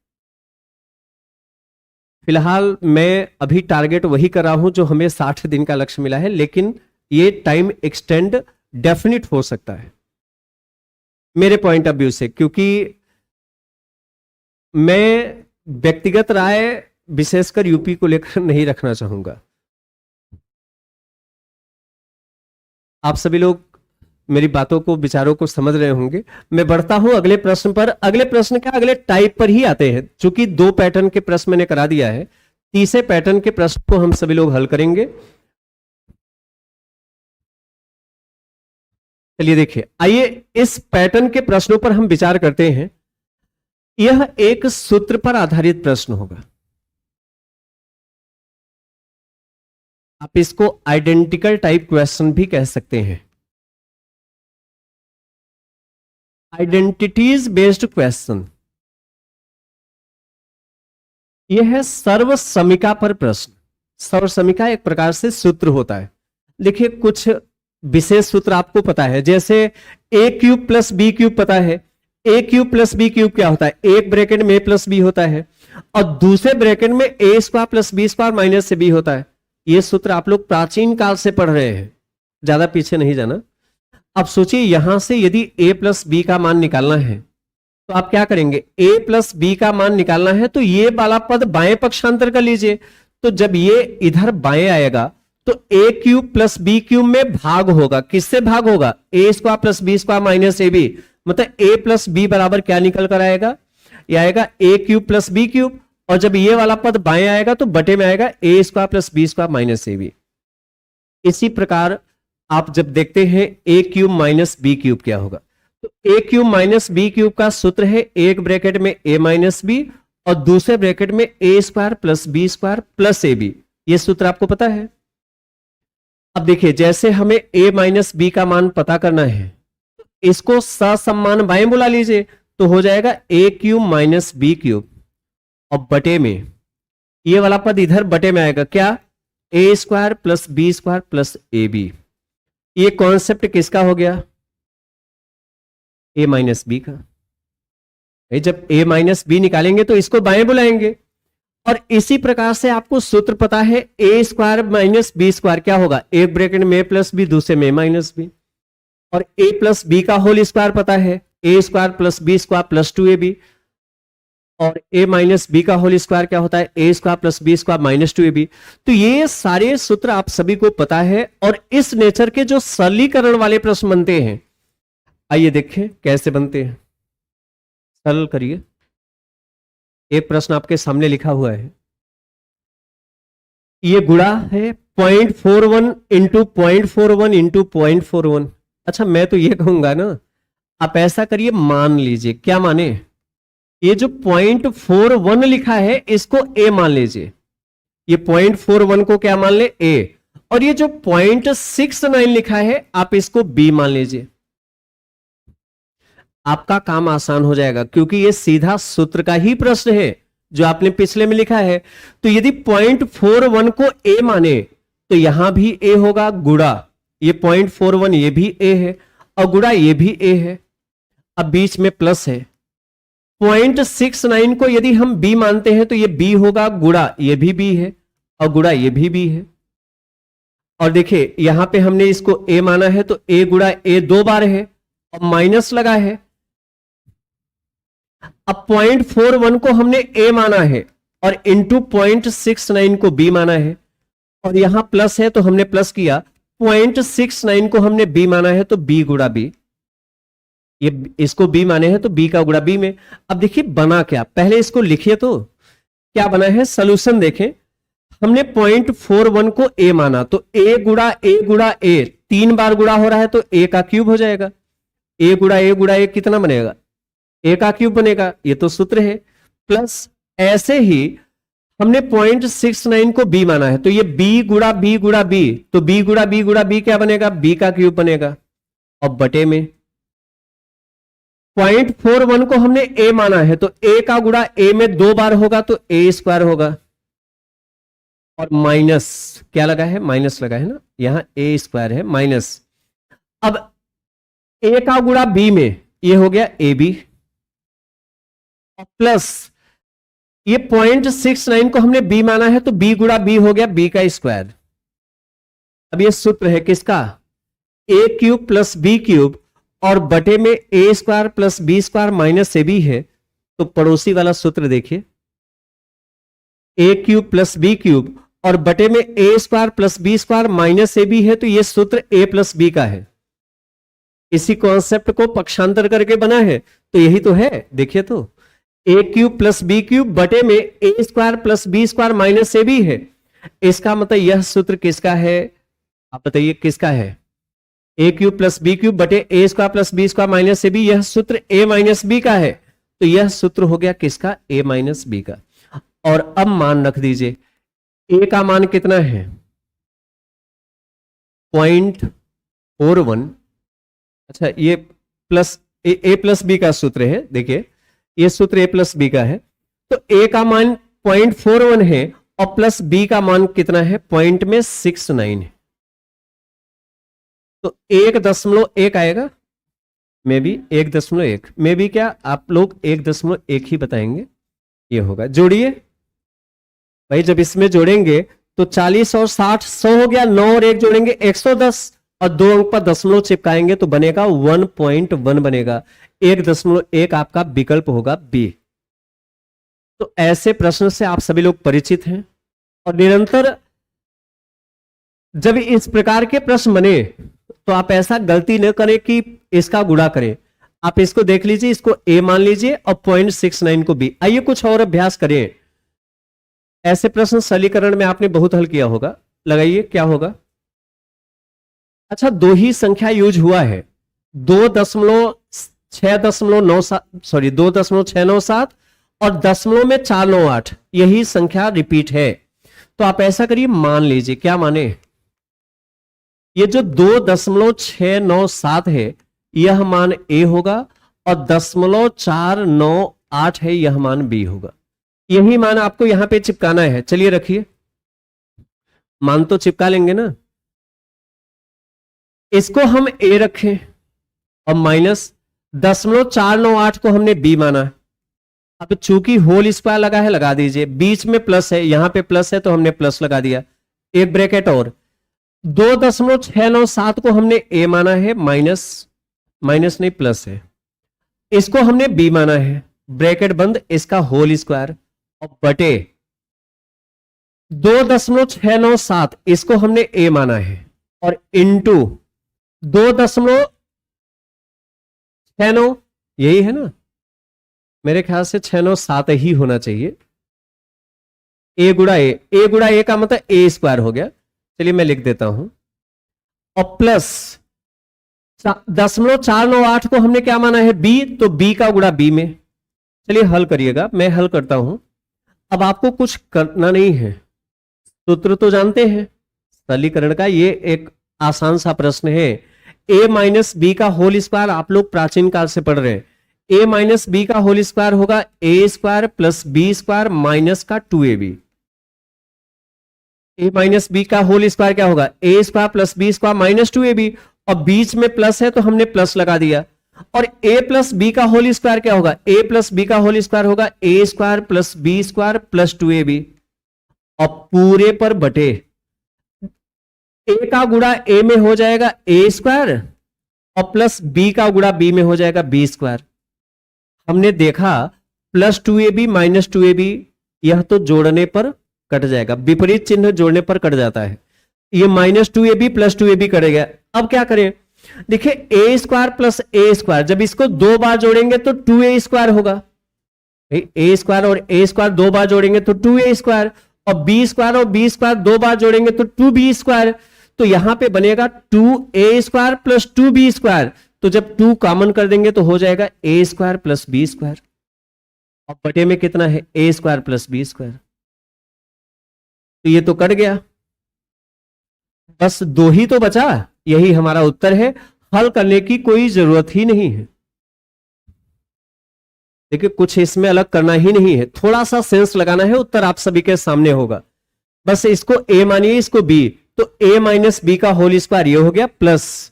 फिलहाल मैं अभी टारगेट वही कर रहा हूं जो हमें 60 दिन का लक्ष्य मिला है, लेकिन ये टाइम एक्सटेंड डेफिनिट हो सकता है मेरे पॉइंट ऑफ व्यू से, क्योंकि मैं व्यक्तिगत राय विशेषकर यूपी को लेकर नहीं रखना चाहूंगा। आप सभी लोग मेरी बातों को, विचारों को समझ रहे होंगे। मैं बढ़ता हूं अगले प्रश्न पर। अगले प्रश्न क्या, अगले टाइप पर ही आते हैं, चूंकि 2 पैटर्न के प्रश्न मैंने करा दिया है, तीसरे पैटर्न के प्रश्न को हम सभी लोग हल करेंगे। चलिए देखिए, आइए इस पैटर्न के प्रश्नों पर हम विचार करते हैं। यह एक सूत्र पर आधारित प्रश्न होगा। आप इसको आइडेंटिकल टाइप क्वेश्चन भी कह सकते हैं, आइडेंटिटीज बेस्ड क्वेश्चन। यह है सर्वसमीका पर प्रश्न। सर्वसमीका एक प्रकार से सूत्र होता है। देखिए कुछ विशेष सूत्र आपको पता है, जैसे ए क्यूब प्लस बी क्यूब पता है। A cube plus b cube क्या होता है, एक ब्रैकेट में ए प्लस बी होता है, और दूसरे ब्रैकेट में a square plus b square minus से बी होता है। यह सूत्र आप लोग प्राचीन काल से पढ़ रहे हैं, ज्यादा पीछे नहीं जाना। अब सोचिए यहां से यदि a प्लस बी का मान निकालना है तो आप क्या करेंगे, a प्लस बी का मान निकालना है तो ये वाला पद बाएं पक्षांतर कर लीजिए। तो जब ये इधर बाएं आएगा तो a cube plus b cube में भाग होगा। किससे भाग होगा, a square plus b square minus a b, मतलब a प्लस बी बराबर क्या निकल कर आएगा, ये आएगा a cube plus b cube, और जब ये वाला पद बाएं आएगा तो बटे में आएगा a square plus b square minus a b. इसी प्रकार आप जब देखते हैं a cube minus b cube क्या होगा, तो a cube minus b cube का सूत्र है एक ब्रैकेट में ए माइनस बी और दूसरे ब्रैकेट में a square plus b square plus a b. यह सूत्र आपको पता है। अब देखिए जैसे हमें ए माइनस बी का मान पता करना है, इसको ससम्मान बाएं बुला लीजिए तो हो जाएगा ए क्यूब माइनस बी क्यूब, और बटे में ये वाला पद इधर बटे में आएगा क्या, a square plus b square plus a b. ये कॉन्सेप्ट किसका हो गया, ए माइनस बी का। जब ए माइनस बी निकालेंगे तो इसको बाएं बुलाएंगे, और इसी प्रकार से आपको सूत्र पता है a square minus B square क्या होगा, एक ब्रैकेट में ए प्लस बी दूसरे में ए माइनस बी, और ए प्लस बी का होल स्क्वायर पता है a square plus b square plus 2ab, और a माइनस बी का होल स्क्वायर क्या होता है, a square plus b square minus 2ab। तो ये सारे सूत्र आप सभी को पता है, और इस नेचर के जो सरलीकरण वाले प्रश्न बनते हैं, आइए देखें कैसे बनते हैं। सरल करिए। एक प्रश्न आपके सामने लिखा हुआ है, ये गुणा है 0.41 इंटू 0.41 इंटू 0.41। अच्छा मैं तो ये कहूंगा ना, आप ऐसा करिए, मान लीजिए, क्या माने, ये जो 0.41 लिखा है इसको a मान लीजिए, ये 0.41 को क्या मान ले, a, और ये जो 0.69 लिखा है आप इसको b मान लीजिए। आपका काम आसान हो जाएगा, क्योंकि ये सीधा सूत्र का ही प्रश्न है जो आपने पिछले में लिखा है। तो यदि 0.41 को a माने तो यहां भी a होगा, गुणा ये 0.41 ये भी a है, और गुणा ये भी a है, अब बीच में प्लस है। 0.69 को यदि हम b मानते हैं तो ये b होगा, गुणा ये भी b है, और गुणा ये भी b है। और देखिए यहां पे हमने इसको a माना है तो a गुणा a 2 बार है, और माइनस लगा है। अब 0.41 को हमने a माना है और इंटू 0.69 को b माना है, और यहां प्लस है तो हमने प्लस किया। 0.69 को हमने b माना है तो b गुणा b, ये इसको b माने हैं तो b का गुणा b में। अब देखिए बना क्या, पहले इसको लिखिए तो क्या बना है, सोल्यूशन देखें। हमने 0.41 को ए माना, तो ए गुड़ा ए गुड़ा ए 3 बार गुड़ा हो रहा है, तो ए का क्यूब हो जाएगा। ए गुड़ा ए गुड़ा ए कितना बनेगा? ए का क्यूब बनेगा, ये तो सूत्र है। प्लस ऐसे ही हमने 0.69 को बी माना है, तो ये बी गुड़ा बी गुड़ा बी, तो बी गुड़ा बी गुड़ा बी क्या बनेगा? बी का क्यूब बनेगा। और बटे में 0.41 को हमने ए माना है, तो ए का गुड़ा ए में 2 बार होगा, तो ए स्क्वायर होगा। और माइनस क्या लगा है? माइनस लगा है ना, यहां ए स्क्वायर है माइनस। अब ए का गुड़ा बी में, ये हो गया ए बी, प्लस ये 0.69 को हमने बी माना है, तो बी गुड़ा बी हो गया बी का स्क्वायर। अब ये सूत्र है किसका? A cube plus b cube, और बटे में a square plus b square minus a b है। तो पड़ोसी वाला सूत्र देखिए, a cube plus b cube और बटे में a square plus b square minus a b है, तो ये सूत्र ए प्लस बी का है। इसी कॉन्सेप्ट को पक्षांतर करके बना है, तो यही तो है। देखिए तो a cube plus b cube बटे में a square plus b square minus a b है। इसका मतलब यह सूत्र किसका है? आप बताइए किसका है? A cube plus b cube बटे a square plus b square minus a b, यह सूत्र ए माइनस बी का है। तो यह सूत्र हो गया किसका? ए माइनस बी का। और अब मान रख दीजिए, ए का मान कितना है? 0.41। अच्छा, ये प्लस ए प्लस बी का सूत्र है। देखिए ये सूत्र ए प्लस बी का है, तो ए का मान 0.41 है और प्लस बी का मान कितना है? 0.69 है, तो 1.1 आएगा। मे बी 1.1, मे बी क्या आप लोग 1.1 ही बताएंगे, ये होगा। जोड़िए भाई, जब इसमें जोड़ेंगे तो 40 और 60 100 हो गया, 9 और 1 जोड़ेंगे 110, और 2 अंक पर दशमलव चिपकाएंगे तो बनेगा 1.1 बनेगा। 1.1 आपका विकल्प होगा बी। तो ऐसे प्रश्न से आप सभी लोग परिचित हैं, और निरंतर जब इस प्रकार के प्रश्न बने तो आप ऐसा गलती न करें कि इसका गुणा करें। आप इसको देख लीजिए, इसको ए मान लीजिए और 0.69 को बी। आइए कुछ और अभ्यास करें। ऐसे प्रश्न सरलीकरण में आपने बहुत हल किया होगा। लगाइए क्या होगा। अच्छा, 2 ही संख्या यूज हुआ है, 2.697 और दशमलव में 498, यही संख्या रिपीट है। तो आप ऐसा करिए, मान लीजिए, क्या माने, ये जो 2.697 है यह मान ए होगा, और 0.498 है यह मान बी होगा। यही मान आपको यहां पे चिपकाना है। चलिए रखिए, मान तो चिपका लेंगे ना। इसको हम ए रखें और माइनस 0.498 को हमने बी माना। अब चूंकि होल स्क्वायर लगा है, लगा दीजिए, बीच में प्लस है, यहां पे प्लस है तो हमने प्लस लगा दिया, एक ब्रैकेट और। 2.697 को हमने ए माना है, माइनस नहीं प्लस है, इसको हमने बी माना है, ब्रैकेट बंद, इसका होल स्क्वायर, और बटे 2.697 इसको हमने ए माना है, और इंटू 2.69, यही है ना, मेरे ख्याल से 697 ही होना चाहिए। ए गुड़ा ए का मतलब ए स्क्वायर हो गया। चलिए मैं लिख देता हूं, और प्लस 0.498 को हमने क्या माना है? बी, तो बी का गुड़ा बी में। चलिए हल करिएगा, मैं हल करता हूं। अब आपको कुछ करना नहीं है, सूत्र तो जानते हैं सरलीकरण का। ये एक आसान सा प्रश्न है। ए माइनस बी का होल स्क्वायर आप लोग प्राचीन काल से पढ़ रहे हैं। ए माइनस बी का होल स्क्वायर होगा a square plus b square minus का 2ab। ए माइनस बी का होल स्क्वायर क्या होगा? A square plus b square minus 2ab, और बीच में प्लस है तो हमने प्लस लगा दिया। और ए प्लस बी का होल स्क्वायर क्या होगा? ए प्लस बी का होल स्क्वायर होगा a square plus b square plus 2ab, और पूरे पर बटे ए का गुणा ए में हो जाएगा ए स्क्वायर, और प्लस बी का गुणा बी में हो जाएगा बी स्क्वायर। हमने देखा प्लस 2ab माइनस 2ab, यह तो जोड़ने पर कट जाएगा, विपरीत चिन्ह जोड़ने पर कट जाता है। ये माइनस 2ab प्लस 2ab कटेगा। अब क्या करें? देखिए ए स्क्वायर प्लस ए स्क्वायर, जब इसको 2 बार जोड़ेंगे तो 2a स्क्वायर होगा। ए स्क्वायर और ए स्क्वायर 2 बार जोड़ेंगे तो 2a स्क्वायर, और बी स्क्वायर और बी स्क्वायर दो बार जोड़ेंगे तो 2b²। तो यहां पे बनेगा 2a² प्लस 2b²। तो जब 2 कॉमन कर देंगे तो हो जाएगा a² प्लस b²। और बटे में कितना है a² प्लस b²। तो ये तो कट गया, बस 2 ही तो बचा, यही हमारा उत्तर है। हल करने की कोई जरूरत ही नहीं है। देखिए कुछ इसमें अलग करना ही नहीं है, थोड़ा सा सेंस लगाना है, उत्तर आप सभी के सामने होगा। बस इसको a मानिए, इसको b, तो a माइनस बी का होल स्क्वायर ये हो गया, प्लस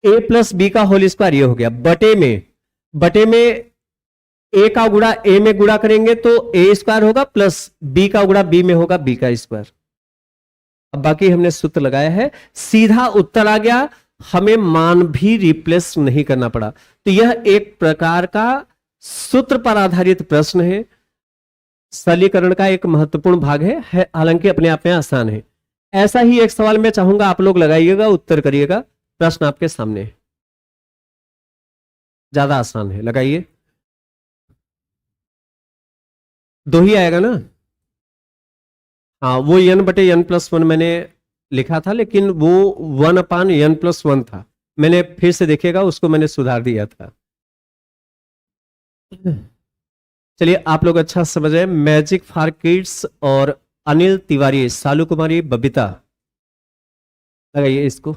a प्लस बी का होल स्क्वायर ये हो गया, बटे में a का गुणा a में गुणा करेंगे तो a² होगा, प्लस b का गुणा b में होगा b का स्क्वायर। अब बाकी हमने सूत्र लगाया है, सीधा उत्तर आ गया, हमें मान भी रिप्लेस नहीं करना पड़ा। तो यह एक प्रकार का सूत्र पर आधारित प्रश्न है, सरलीकरण का एक महत्वपूर्ण भाग है, हालांकि अपने आप में आसान है। ऐसा ही एक सवाल मैं चाहूंगा आप लोग लगाइएगा, उत्तर करिएगा। प्रश्न आपके सामने है, ज्यादा आसान है, लगाइए। 2 ही आएगा ना? हाँ, वो n/n+1 मैंने लिखा था, लेकिन वो 1/n+1 था। मैंने फिर से देखिएगा, उसको मैंने सुधार दिया था। चलिए आप लोग अच्छा समझ रहे हैं। मैजिक फॉर किड्स और अनिल तिवारी, सालू कुमारी, बबीता, लगाइए इसको,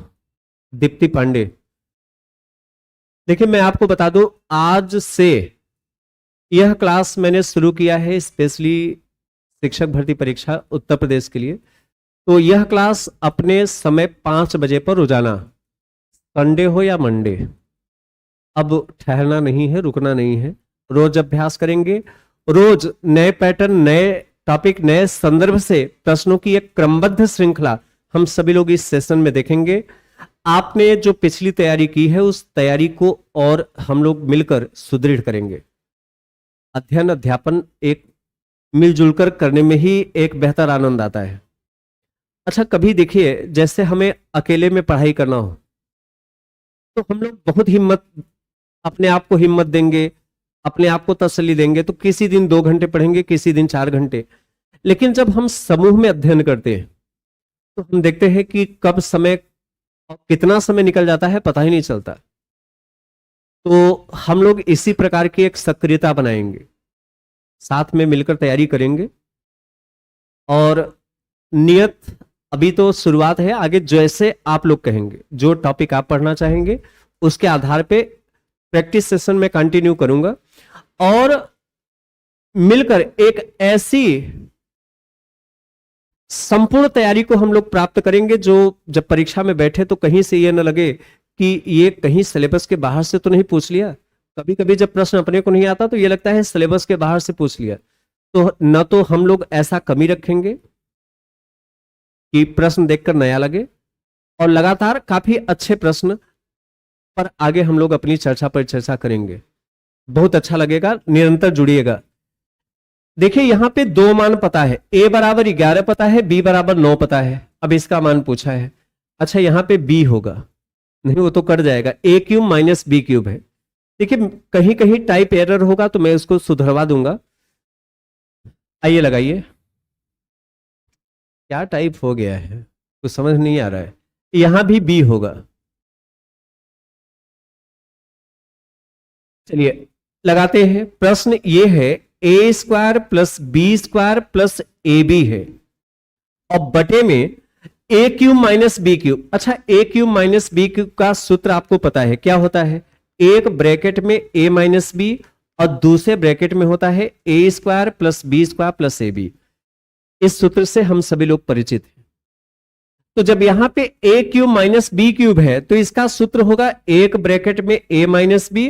दीप्ति पांडे। देखिए मैं आपको बता दूं, आज से यह क्लास मैंने शुरू किया है स्पेशली शिक्षक भर्ती परीक्षा उत्तर प्रदेश के लिए। तो यह क्लास अपने समय 5 बजे पर रोजाना, संडे हो या मंडे, अब ठहरना नहीं है, रुकना नहीं है, रोज अभ्यास करेंगे। रोज नए पैटर्न, नए टॉपिक, नए संदर्भ से प्रश्नों की एक क्रमबद्ध श्रृंखला हम सभी लोग इस सेशन में देखेंगे। आपने जो पिछली तैयारी की है उस तैयारी को और हम लोग मिलकर सुदृढ़ करेंगे। अध्ययन अध्यापन एक मिलजुल कर करने में ही एक बेहतर आनंद आता है। अच्छा कभी देखिए, जैसे हमें अकेले में पढ़ाई करना हो तो हम लोग बहुत हिम्मत, अपने आप को हिम्मत देंगे, अपने आप को तसल्ली देंगे, तो किसी दिन 2 घंटे पढ़ेंगे, किसी दिन 4 घंटे। लेकिन जब हम समूह में अध्ययन करते हैं तो हम देखते हैं कि कब समय, कितना समय निकल जाता है पता ही नहीं चलता। तो हम लोग इसी प्रकार की एक सक्रियता बनाएंगे, साथ में मिलकर तैयारी करेंगे। और नियत अभी तो शुरुआत है, आगे जैसे आप लोग कहेंगे, जो टॉपिक आप पढ़ना चाहेंगे उसके आधार पे प्रैक्टिस सेशन में कंटिन्यू करूंगा और मिलकर एक ऐसी संपूर्ण तैयारी को हम लोग प्राप्त करेंगे जो जब परीक्षा में बैठे तो कहीं से ये न लगे कि ये कहीं सिलेबस के बाहर से तो नहीं पूछ लिया। कभी कभी जब प्रश्न अपने को नहीं आता तो ये लगता है सिलेबस के बाहर से पूछ लिया। तो न तो हम लोग ऐसा कमी रखेंगे कि प्रश्न देखकर नया लगे, और लगातार काफी अच्छे प्रश्न पर आगे हम लोग अपनी चर्चा पर चर्चा करेंगे। बहुत अच्छा लगेगा, निरंतर जुड़िएगा। देखिए यहां पे 2 मान पता है, a बराबर 11 पता है, b बराबर 9 पता है। अब इसका मान पूछा है, अच्छा यहां पे b होगा, नहीं वो तो कट जाएगा, a³ माइनस b³ है। देखिए कहीं कहीं टाइप एरर होगा तो मैं उसको सुधरवा दूंगा। आइए लगाइए, क्या टाइप हो गया है कुछ समझ नहीं आ रहा है। यहां भी b होगा। चलिए लगाते हैं। प्रश्न ये है a² plus b² plus ab है, और बटे में a³ माइनस b³। अच्छा a³ माइनस b³ का सूत्र आपको पता है क्या होता है? एक ब्रैकेट में a माइनस b और दूसरे ब्रैकेट में होता है a² plus b² plus ab। इस सूत्र से हम सभी लोग परिचित हैं। तो जब यहां पे a³ माइनस b³ है तो इसका सूत्र होगा एक ब्रैकेट में a माइनस b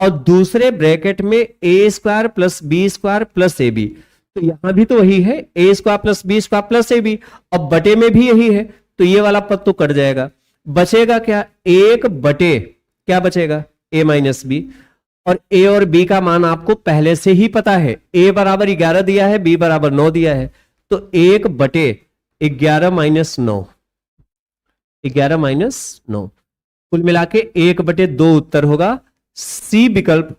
और दूसरे ब्रैकेट में a² plus b² plus ab। तो यहां भी तो वही है, a² plus b² plus ab, और बटे में भी यही है, तो ये वाला पद तो कट जाएगा। बचेगा क्या? एक बटे क्या बचेगा? a minus b। और a और b का मान आपको पहले से ही पता है, a बराबर 11 दिया है, b बराबर 9 दिया है, तो 1 बटे 11 माइनस 9, 11 माइनस 9, कुल मिला के 1 बटे 2 उत्तर होगा। सी विकल्प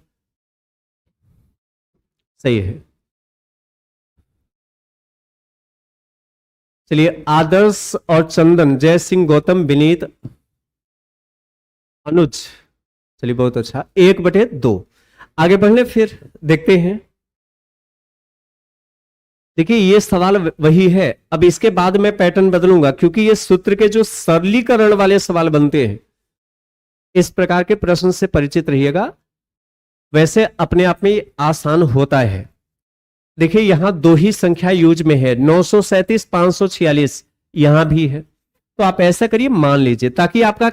सही है। चलिए, आदर्श और चंदन, जय सिंह, गौतम, विनीत, अनुज, चलिए बहुत अच्छा, 1/2। आगे बढ़ने फिर देखते हैं। देखिए ये सवाल वही है, अब इसके बाद मैं पैटर्न बदलूंगा क्योंकि ये सूत्र के जो सरलीकरण वाले सवाल बनते हैं, इस प्रकार के प्रश्न से परिचित रहिएगा। वैसे अपने आप में आसान होता है। देखिए यहां दो ही संख्या यूज में है, 937, 546 यहां भी है। तो आप ऐसा करिए, मान लीजिए ताकि आपका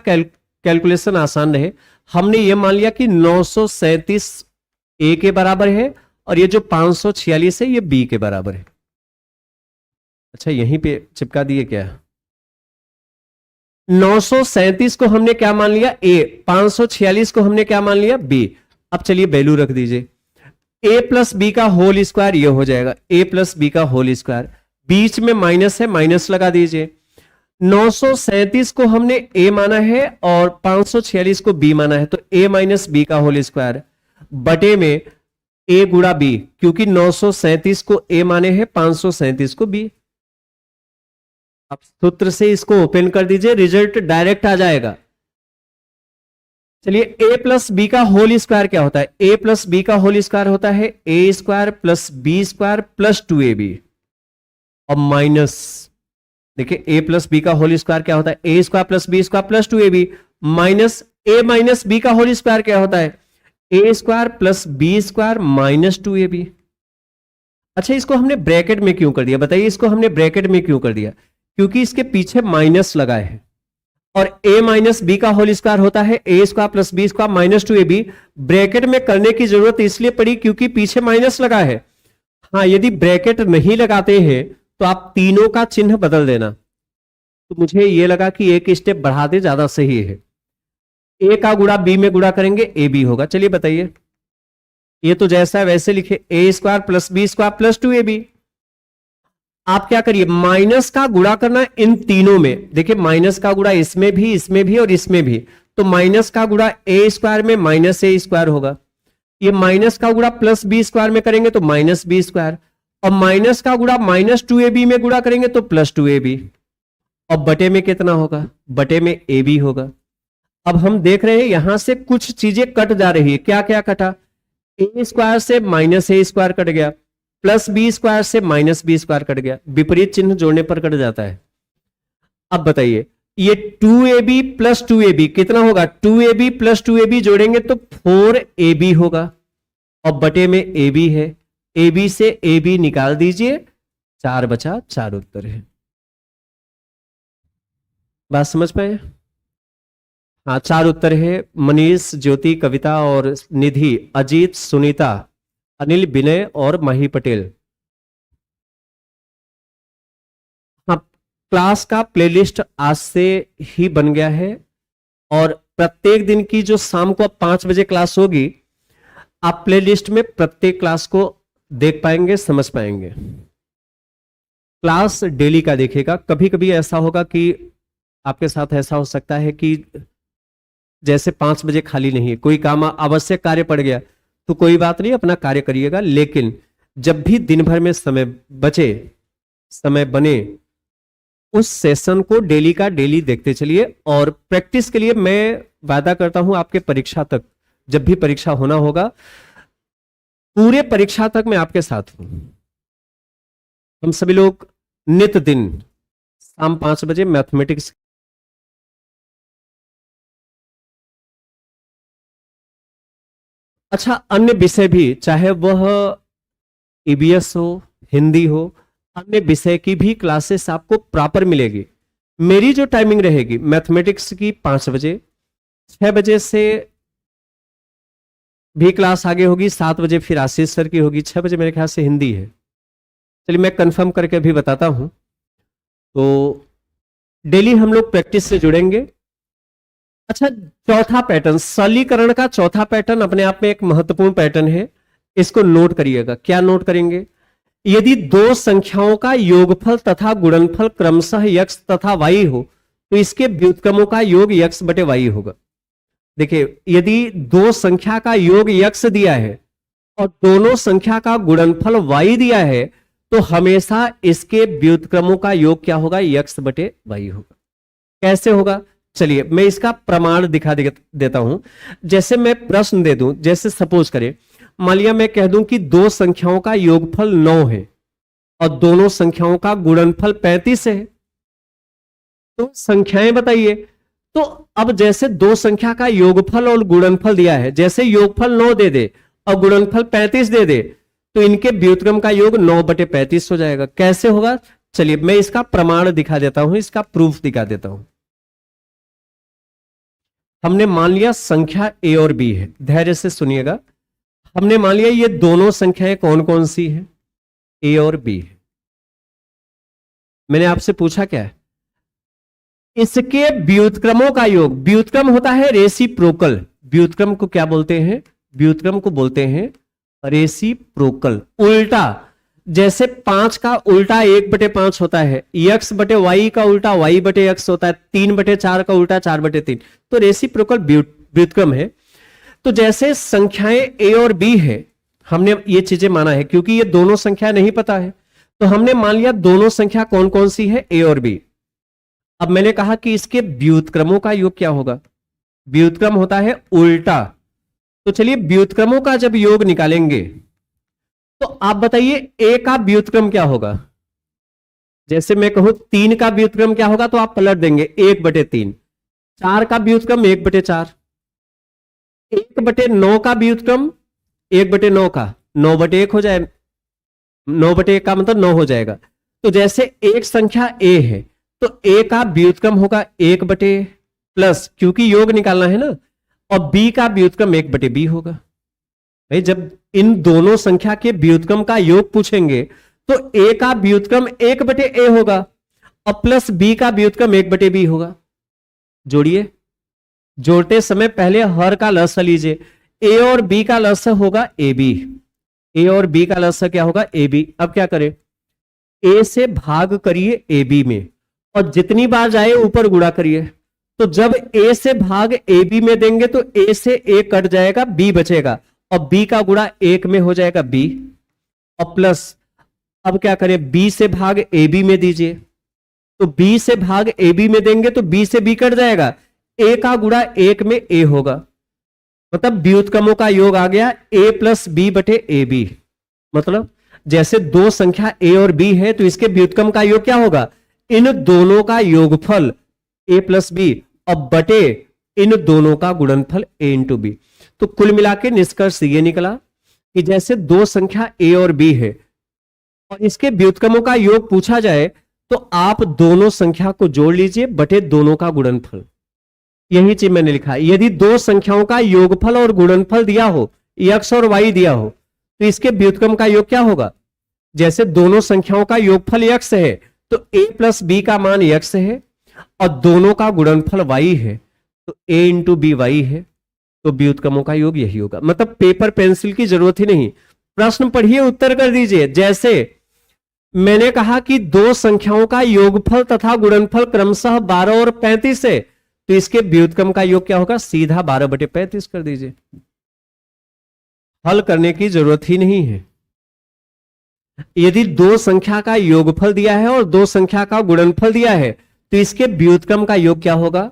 कैलकुलेशन आसान रहे। हमने ये मान लिया कि 937 ए के बराबर है और ये जो 546 है ये बी के बराबर है। अच्छा यहीं पे चिपका दिए क्या? 937 को हमने क्या मान लिया? ए। 546 को हमने क्या मान लिया? बी। अब चलिए वैल्यू रख दीजिए, ए प्लस बी का होल स्क्वायर ये हो जाएगा, ए प्लस बी का होल स्क्वायर, बीच में माइनस है, माइनस लगा दीजिए। 937 को हमने ए माना है और 546 को बी माना है, तो ए माइनस बी का होल स्क्वायर बटे में ए गुणा बी, क्योंकि 937 को ए माने हैं, 537 को बी। अब सूत्र से इसको ओपन कर दीजिए, रिजल्ट डायरेक्ट आ जाएगा। चलिए ए प्लस बी का होल स्क्वायर क्या होता है? ए प्लस बी का होल स्क्वायर होता है a square plus b square plus 2ab और माइनस, देखिए ए प्लस बी का होल स्क्वायर क्या होता है? A square plus b square plus 2ab minus a minus b का होल स्क्वायर क्या होता है? A square plus b square minus 2ab। अच्छा इसको हमने ब्रैकेट में क्यों कर दिया? बताइए इसको हमने ब्रैकेट में क्यों कर दिया? क्योंकि इसके पीछे माइनस लगा है और a माइनस बी का होल स्क्वायर होता है a square plus b square minus 2ab। Bracket में करने की जरूरत इसलिए पड़ी क्योंकि पीछे माइनस लगा है। हाँ यदि ब्रैकेट नहीं लगाते हैं तो आप तीनों का चिन्ह बदल देना। तो मुझे यह लगा कि एक स्टेप बढ़ा दे, ज्यादा सही है। ए का गुणा बी में गुणा करेंगे ए बी होगा। चलिए बताइए, ये तो जैसा है वैसे लिखे, a square plus b square plus 2ab। आप क्या करिए, माइनस का गुणा करना इन तीनों में। देखिए माइनस का गुणा इसमें भी और इसमें भी, तो माइनस का गुणा ए स्क्वायर में माइनस ए स्क्वायर होगा। ये माइनस का गुणा प्लस बी स्क्वायर में करेंगे तो माइनस बी स्क्वायर, और माइनस का गुणा माइनस 2ab में गुणा करेंगे तो प्लस 2ab, और बटे में कितना होगा? बटे में ab होगा। अब हम देख रहे हैं यहां से कुछ चीजें कट जा रही है। क्या क्या कटा? ए स्क्वायर से माइनस ए स्क्वायर कट गया, प्लस बी स्क्वायर से माइनस बी स्क्वायर कट गया। विपरीत चिन्ह जोड़ने पर कट जाता है। अब बताइए ये 2ab प्लस 2ab कितना होगा? 2ab प्लस 2ab जोड़ेंगे तो 4ab होगा, और बटे में ab है, ab से ab निकाल दीजिए, 4 बचा 4 उत्तर है। बात समझ पाए? हाँ 4 उत्तर है। मनीष, ज्योति, कविता और निधि, अजीत, सुनीता, अनिल, विनय और माही पटेल। हाँ क्लास का प्लेलिस्ट आज से ही बन गया है और प्रत्येक दिन की जो शाम को 5 बजे क्लास होगी, आप प्लेलिस्ट में प्रत्येक क्लास को देख पाएंगे, समझ पाएंगे। क्लास डेली का देखिएगा। कभी कभी ऐसा होगा कि आपके साथ ऐसा हो सकता है कि जैसे 5 बजे खाली नहीं है, कोई काम आवश्यक कार्य पड़ गया, तो कोई बात नहीं, अपना कार्य करिएगा। लेकिन जब भी दिन भर में समय बचे, समय बने, उस सेशन को डेली का डेली देखते चलिए। और प्रैक्टिस के लिए मैं वादा करता हूं आपके परीक्षा तक, जब भी परीक्षा होना होगा, पूरे परीक्षा तक मैं आपके साथ हूं। हम सभी लोग नित दिन शाम 5 बजे मैथमेटिक्स, अच्छा अन्य विषय भी, चाहे वह ईबीएस हो, हिंदी हो, अन्य विषय की भी क्लासेस आपको प्रॉपर मिलेगी। मेरी जो टाइमिंग रहेगी मैथमेटिक्स की 5 बजे, 6 बजे से भी क्लास आगे होगी, 7 बजे फिर आशीष सर की होगी, 6 बजे मेरे ख्याल से हिंदी है। चलिए मैं कंफर्म करके अभी बताता हूं। तो डेली हम लोग प्रैक्टिस से जुड़ेंगे। अच्छा चौथा पैटर्न, सरलीकरण का चौथा पैटर्न अपने आप में एक महत्वपूर्ण पैटर्न है, इसको नोट करिएगा। क्या नोट करेंगे? यदि दो संख्याओं का योगफल तथा गुणनफल क्रमशः x तथा y हो तो इसके व्युत्क्रमों का योग x बटे y होगा। देखिए यदि दो संख्या का योग x दिया है और दोनों संख्या का गुणनफल y दिया है तो हमेशा इसके व्युत्क्रमों का योग क्या होगा, x बटे वाई होगा। कैसे होगा, चलिए मैं इसका प्रमाण दिखा देता हूं। जैसे मैं प्रश्न दे दूं, जैसे सपोज करें, मान लिया मैं कह दूं कि दो संख्याओं का योगफल 9 है और दोनों संख्याओं का गुणनफल 35 है, तो संख्याएं बताइए। तो अब जैसे दो संख्या का योगफल और गुणनफल दिया है, जैसे योगफल 9 दे दे और गुणनफल 35 दे दे, तो इनके व्युत्क्रम का योग 9 बटे 35 हो जाएगा। कैसे होगा, चलिए मैं इसका प्रमाण दिखा देता हूं, इसका प्रूफ दिखा देता हूं। हमने मान लिया संख्या ए और बी है, धैर्य से सुनिएगा। हमने मान लिया ये दोनों संख्याएं कौन कौन सी है, ए और बी है। मैंने आपसे पूछा क्या है, इसके व्युत्क्रमों का योग, व्युत्क्रम होता है रेसिप्रोकल, व्युत्क्रम को क्या बोलते हैं, व्युत्क्रम को बोलते हैं रेसिप्रोकल। उल्टा, जैसे 5 का उल्टा 1/5 होता है, x बटे वाई का उल्टा y बटे x होता है, 3/4 का उल्टा 4/3, तो रेसिप्रोकल व्युत्क्रम है। तो जैसे संख्याएं a और b है, हमने ये चीजें माना है क्योंकि ये दोनों संख्या नहीं पता है, तो हमने मान लिया दोनों संख्या कौन कौन सी है, a और b। अब मैंने कहा कि इसके व्युत्क्रमों का योग क्या होगा, व्युत्क्रम होता है उल्टा। तो चलिए व्युत्क्रमों का जब योग निकालेंगे तो आप बताइए ए का व्युत्क्रम क्या होगा। जैसे मैं कहूं 3 का व्युत्क्रम क्या होगा, तो आप पलट देंगे 1/3। 4 का व्युत्क्रम 1/4। 1/9 का व्युत्क्रम 1/9 का 9/1 हो जाए, 9/1 का मतलब 9 हो जाएगा। तो जैसे एक संख्या ए है तो ए का व्युत्क्रम होगा 1 प्लस, क्योंकि योग निकालना है ना, और बी का व्युत्क्रम 1/b होगा। भाई जब इन दोनों संख्या के व्युत्क्रम का योग पूछेंगे तो ए का व्युत्क्रम 1/a होगा और प्लस बी का व्युत्क्रम 1/b होगा। जोड़िए, जोड़ते समय पहले हर का लसाअ लीजिए। ए और बी का लसाअ होगा ए बी, ए और बी का लसाअ क्या होगा, ए बी। अब क्या करें, ए से भाग करिए ए बी में और जितनी बार जाए ऊपर गुणा करिए। तो जब ए से भाग ए बी में देंगे तो ए से ए कट जाएगा, बी बचेगा और बी का गुणा 1 में हो जाएगा बी, और प्लस अब क्या करें, बी से भाग ए बी में दीजिए, तो बी से भाग ए बी में देंगे तो बी से बी कट जाएगा, ए का गुणा 1 में ए होगा। मतलब व्युत्क्रमों का योग आ गया ए प्लस बी बटे ए बी। मतलब जैसे दो संख्या ए और बी है तो इसके व्युत्क्रम का योग क्या होगा, इन दोनों का योगफल ए प्लस बी और बटे इन दोनों का गुणनफल ए इंटू बी। तो कुल मिला के निष्कर्ष ये निकला कि जैसे दो संख्या ए और बी है और इसके व्युत्क्रमों का योग पूछा जाए तो आप दोनों संख्या को जोड़ लीजिए बटे दोनों का गुणनफल। यही चीज मैंने लिखा है। यदि दो संख्याओं का योगफल और गुणनफल दिया हो, x और y दिया हो, तो इसके व्युत्क्रम का योग क्या होगा। जैसे दोनों संख्याओं का योगफल x है तो a प्लस b का मान x है और दोनों का गुणनफल y है तो a इंटू बी वाई है, तो व्युत्क्रमों का योग यही होगा। मतलब पेपर पेंसिल की जरूरत ही नहीं, प्रश्न पढ़िए उत्तर कर दीजिए। जैसे मैंने कहा कि दो संख्याओं का योगफल तथा गुणनफल क्रमशः 12 और 35 है, तो इसके व्युत्क्रम का योग क्या होगा, सीधा 12/35 कर दीजिए। हल करने की जरूरत ही नहीं है। यदि दो संख्या का योगफल दिया है और दो संख्या का गुणनफल दिया है तो इसके व्युत्क्रम का योग क्या होगा,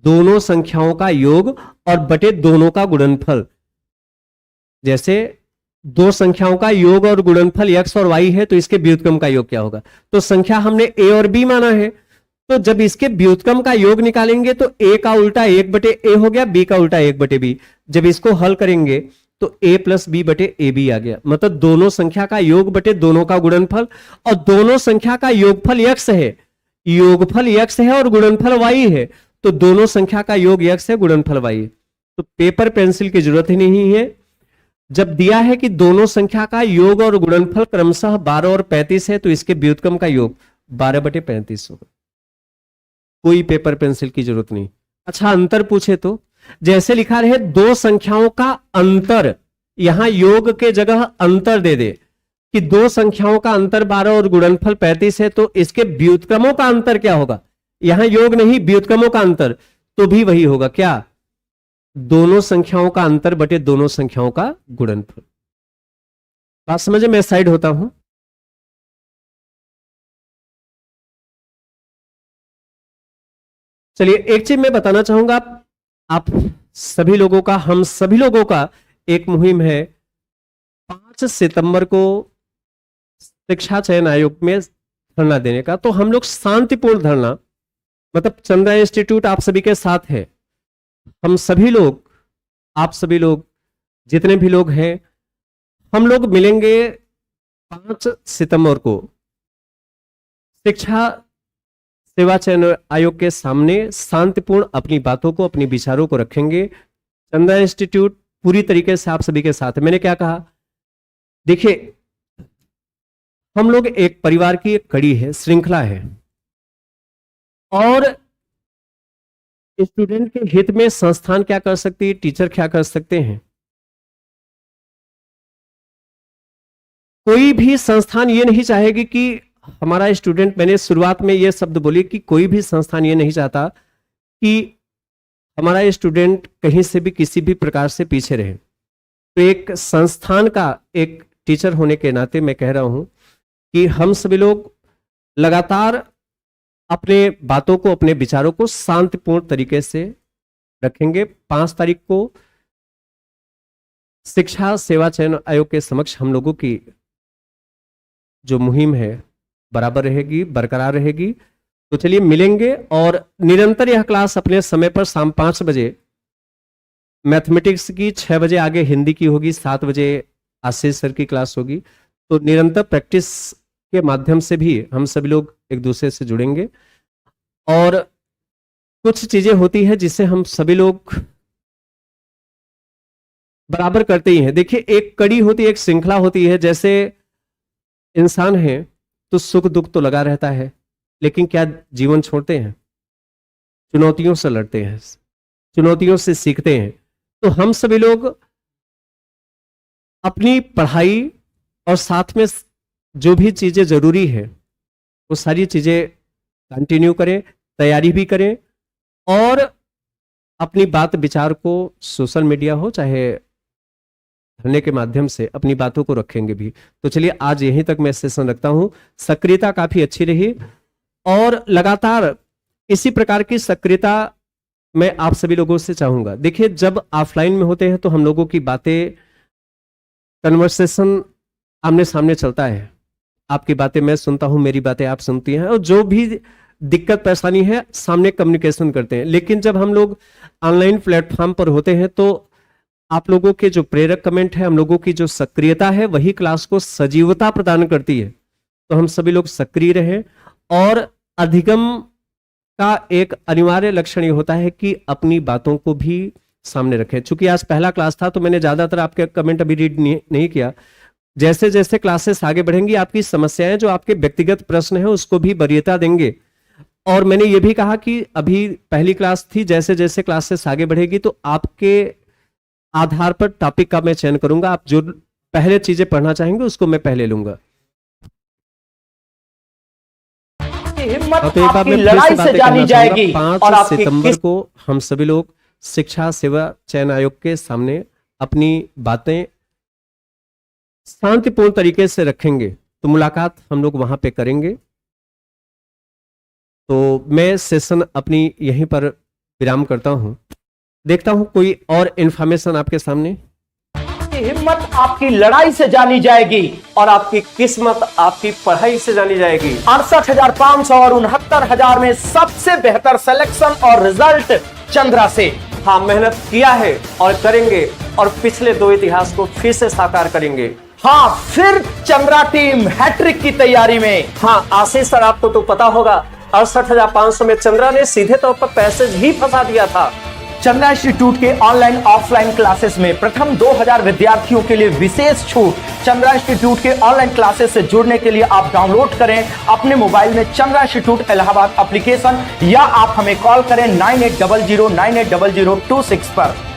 दोनों संख्याओं का योग और बटे दोनों का गुणनफल। जैसे दो संख्याओं का योग और गुणनफल x और y है तो इसके व्युत्क्रम का योग क्या होगा। तो संख्या हमने a और b माना है, तो जब इसके व्युत्क्रम का योग निकालेंगे तो a का उल्टा 1/a हो गया, b का उल्टा 1/b। जब इसको हल करेंगे तो a प्लस बी बटे ए बी आ गया। मतलब दोनों संख्या का योग बटे दोनों का गुणनफल, और दोनों संख्या का योगफल x है, योगफल x है और गुणनफल y है, तो दोनों संख्या का योग x है, गुणनफल y है। तो पेपर पेंसिल की जरूरत ही नहीं है। जब दिया है कि दोनों संख्या का योग और गुणनफल क्रमशः 12 और 35 है तो इसके व्युत्क्रम का योग 12/35 होगा। कोई पेपर पेंसिल की जरूरत नहीं। अच्छा अंतर पूछे तो जैसे लिखा रहे दो संख्याओं का अंतर, यहां योग के जगह अंतर दे दे कि दो संख्याओं का अंतर 12 और गुणनफल 35 है, तो इसके व्युत्क्रमों का अंतर क्या होगा। यहां योग नहीं, व्युत्क्रमों का अंतर, तो भी वही होगा क्या, दोनों संख्याओं का अंतर बटे दोनों संख्याओं का गुणनफल। बात समझे, मैं साइड होता हूं। चलिए एक चीज मैं बताना चाहूंगा, आप सभी लोगों का, हम सभी लोगों का एक मुहिम है 5 सितंबर को शिक्षा चयन आयोग में धरना देने का। तो हम लोग शांतिपूर्ण धरना, मतलब चंद्रा इंस्टीट्यूट आप सभी के साथ है, हम सभी लोग, आप सभी लोग जितने भी लोग हैं, हम लोग मिलेंगे 5 सितंबर को शिक्षा सेवा चयन आयोग के सामने, शांतिपूर्ण अपनी बातों को, अपनी विचारों को रखेंगे। चंद्रा इंस्टीट्यूट पूरी तरीके से आप सभी के साथ है। मैंने क्या कहा, देखिए हम लोग एक परिवार की एक कड़ी है, श्रृंखला है, और स्टूडेंट के हित में संस्थान क्या कर सकती है, टीचर क्या कर सकते हैं। कोई भी संस्थान ये नहीं चाहेगी कि हमारा स्टूडेंट, मैंने शुरुआत में ये शब्द बोली कि कोई भी संस्थान ये नहीं चाहता कि हमारा स्टूडेंट कहीं से भी किसी भी प्रकार से पीछे रहे। तो एक संस्थान का एक टीचर होने के नाते मैं कह रहा हूं कि हम सभी लोग लगातार अपने बातों को, अपने विचारों को शांतिपूर्ण तरीके से रखेंगे। 5 तारीख को शिक्षा सेवा चयन आयोग के समक्ष हम लोगों की जो मुहिम है बराबर रहेगी, बरकरार रहेगी। तो चलिए मिलेंगे, और निरंतर यह क्लास अपने समय पर शाम 5 बजे मैथमेटिक्स की, 6 बजे आगे हिंदी की होगी, 7 बजे आशीष सर की क्लास होगी। तो निरंतर प्रैक्टिस के माध्यम से भी हम सभी लोग एक दूसरे से जुड़ेंगे, और कुछ चीजें होती है जिसे हम सभी लोग बराबर करते ही हैं। देखिए एक कड़ी होती है, एक श्रृंखला होती है। जैसे इंसान है तो सुख दुख तो लगा रहता है, लेकिन क्या जीवन छोड़ते हैं? चुनौतियों से लड़ते हैं, चुनौतियों से सीखते हैं। तो हम सभी लोग अपनी पढ़ाई और साथ में जो भी चीजें जरूरी है वो सारी चीजें कंटिन्यू करें, तैयारी भी करें, और अपनी बात विचार को सोशल मीडिया हो चाहे धरने के माध्यम से अपनी बातों को रखेंगे भी। तो चलिए आज यहीं तक मैं सेशन रखता हूं। सक्रियता काफी अच्छी रही, और लगातार इसी प्रकार की सक्रियता मैं आप सभी लोगों से चाहूंगा। देखिए जब ऑफलाइन में होते हैं तो हम लोगों की बातें, कन्वर्सेशन आमने सामने चलता है, आपकी बातें मैं सुनता हूं, मेरी बातें आप सुनती हैं, और जो भी दिक्कत परेशानी है सामने कम्युनिकेशन करते हैं। लेकिन जब हम लोग ऑनलाइन प्लेटफॉर्म पर होते हैं तो आप लोगों के जो प्रेरक कमेंट है, हम लोगों की जो सक्रियता है, वही क्लास को सजीवता प्रदान करती है। तो हम सभी लोग सक्रिय रहें, और अधिगम का एक अनिवार्य लक्षण ये होता है कि अपनी बातों को भी सामने रखें। चूंकि आज पहला क्लास था तो मैंने ज्यादातर आपके कमेंट अभी रीड नहीं किया। जैसे जैसे क्लासेस आगे बढ़ेंगी, आपकी समस्याएं, जो आपके व्यक्तिगत प्रश्न है, उसको भी वरीयता देंगे। और मैंने ये भी कहा कि अभी पहली क्लास थी, जैसे जैसे क्लासेस आगे बढ़ेगी तो आपके आधार पर टॉपिक का मैं चयन करूंगा। आप जो पहले चीजें पढ़ना चाहेंगे उसको मैं पहले लूंगा। हिम्मत तो एक बार आपकी मैं लड़ाई से जानी जाएगी, 5 और आपकी सितंबर को हम सभी लोग शिक्षा सेवा चयन आयोग के सामने अपनी बातें शांतिपूर्ण तरीके से रखेंगे। तो मुलाकात हम लोग वहां पे करेंगे। तो मैं सेशन अपनी यहीं पर विराम करता हूं। देखता हूं कोई और इंफॉर्मेशन आपके सामने। हिम्मत आपकी लड़ाई से जानी जाएगी, और आपकी किस्मत आपकी पढ़ाई से जानी जाएगी। 68,500 और 69,000 में सबसे बेहतर सिलेक्शन और रिजल्ट चंद्रा से। हाँ, मेहनत किया है और करेंगे, और पिछले 2 इतिहास को फिर से साकार करेंगे। हाँ, फिर चंद्रा टीम हैट्रिक की तैयारी में। हाँ, आशीष सर आपको तो पता होगा 68,500 में चंद्रा ने सीधे तौर पर पैसेज ही फंसा दिया था। चंद्रा इंस्टीट्यूट के ऑनलाइन ऑफलाइन क्लासेस में प्रथम 2000 विद्यार्थियों के लिए विशेष छूट। चंद्रा इंस्टीट्यूट के ऑनलाइन क्लासेस से जुड़ने के लिए आप डाउनलोड करें अपने मोबाइल में चंद्रा इंस्टीट्यूट इलाहाबाद एप्लीकेशन, या आप हमें कॉल करें 9800980026 पर।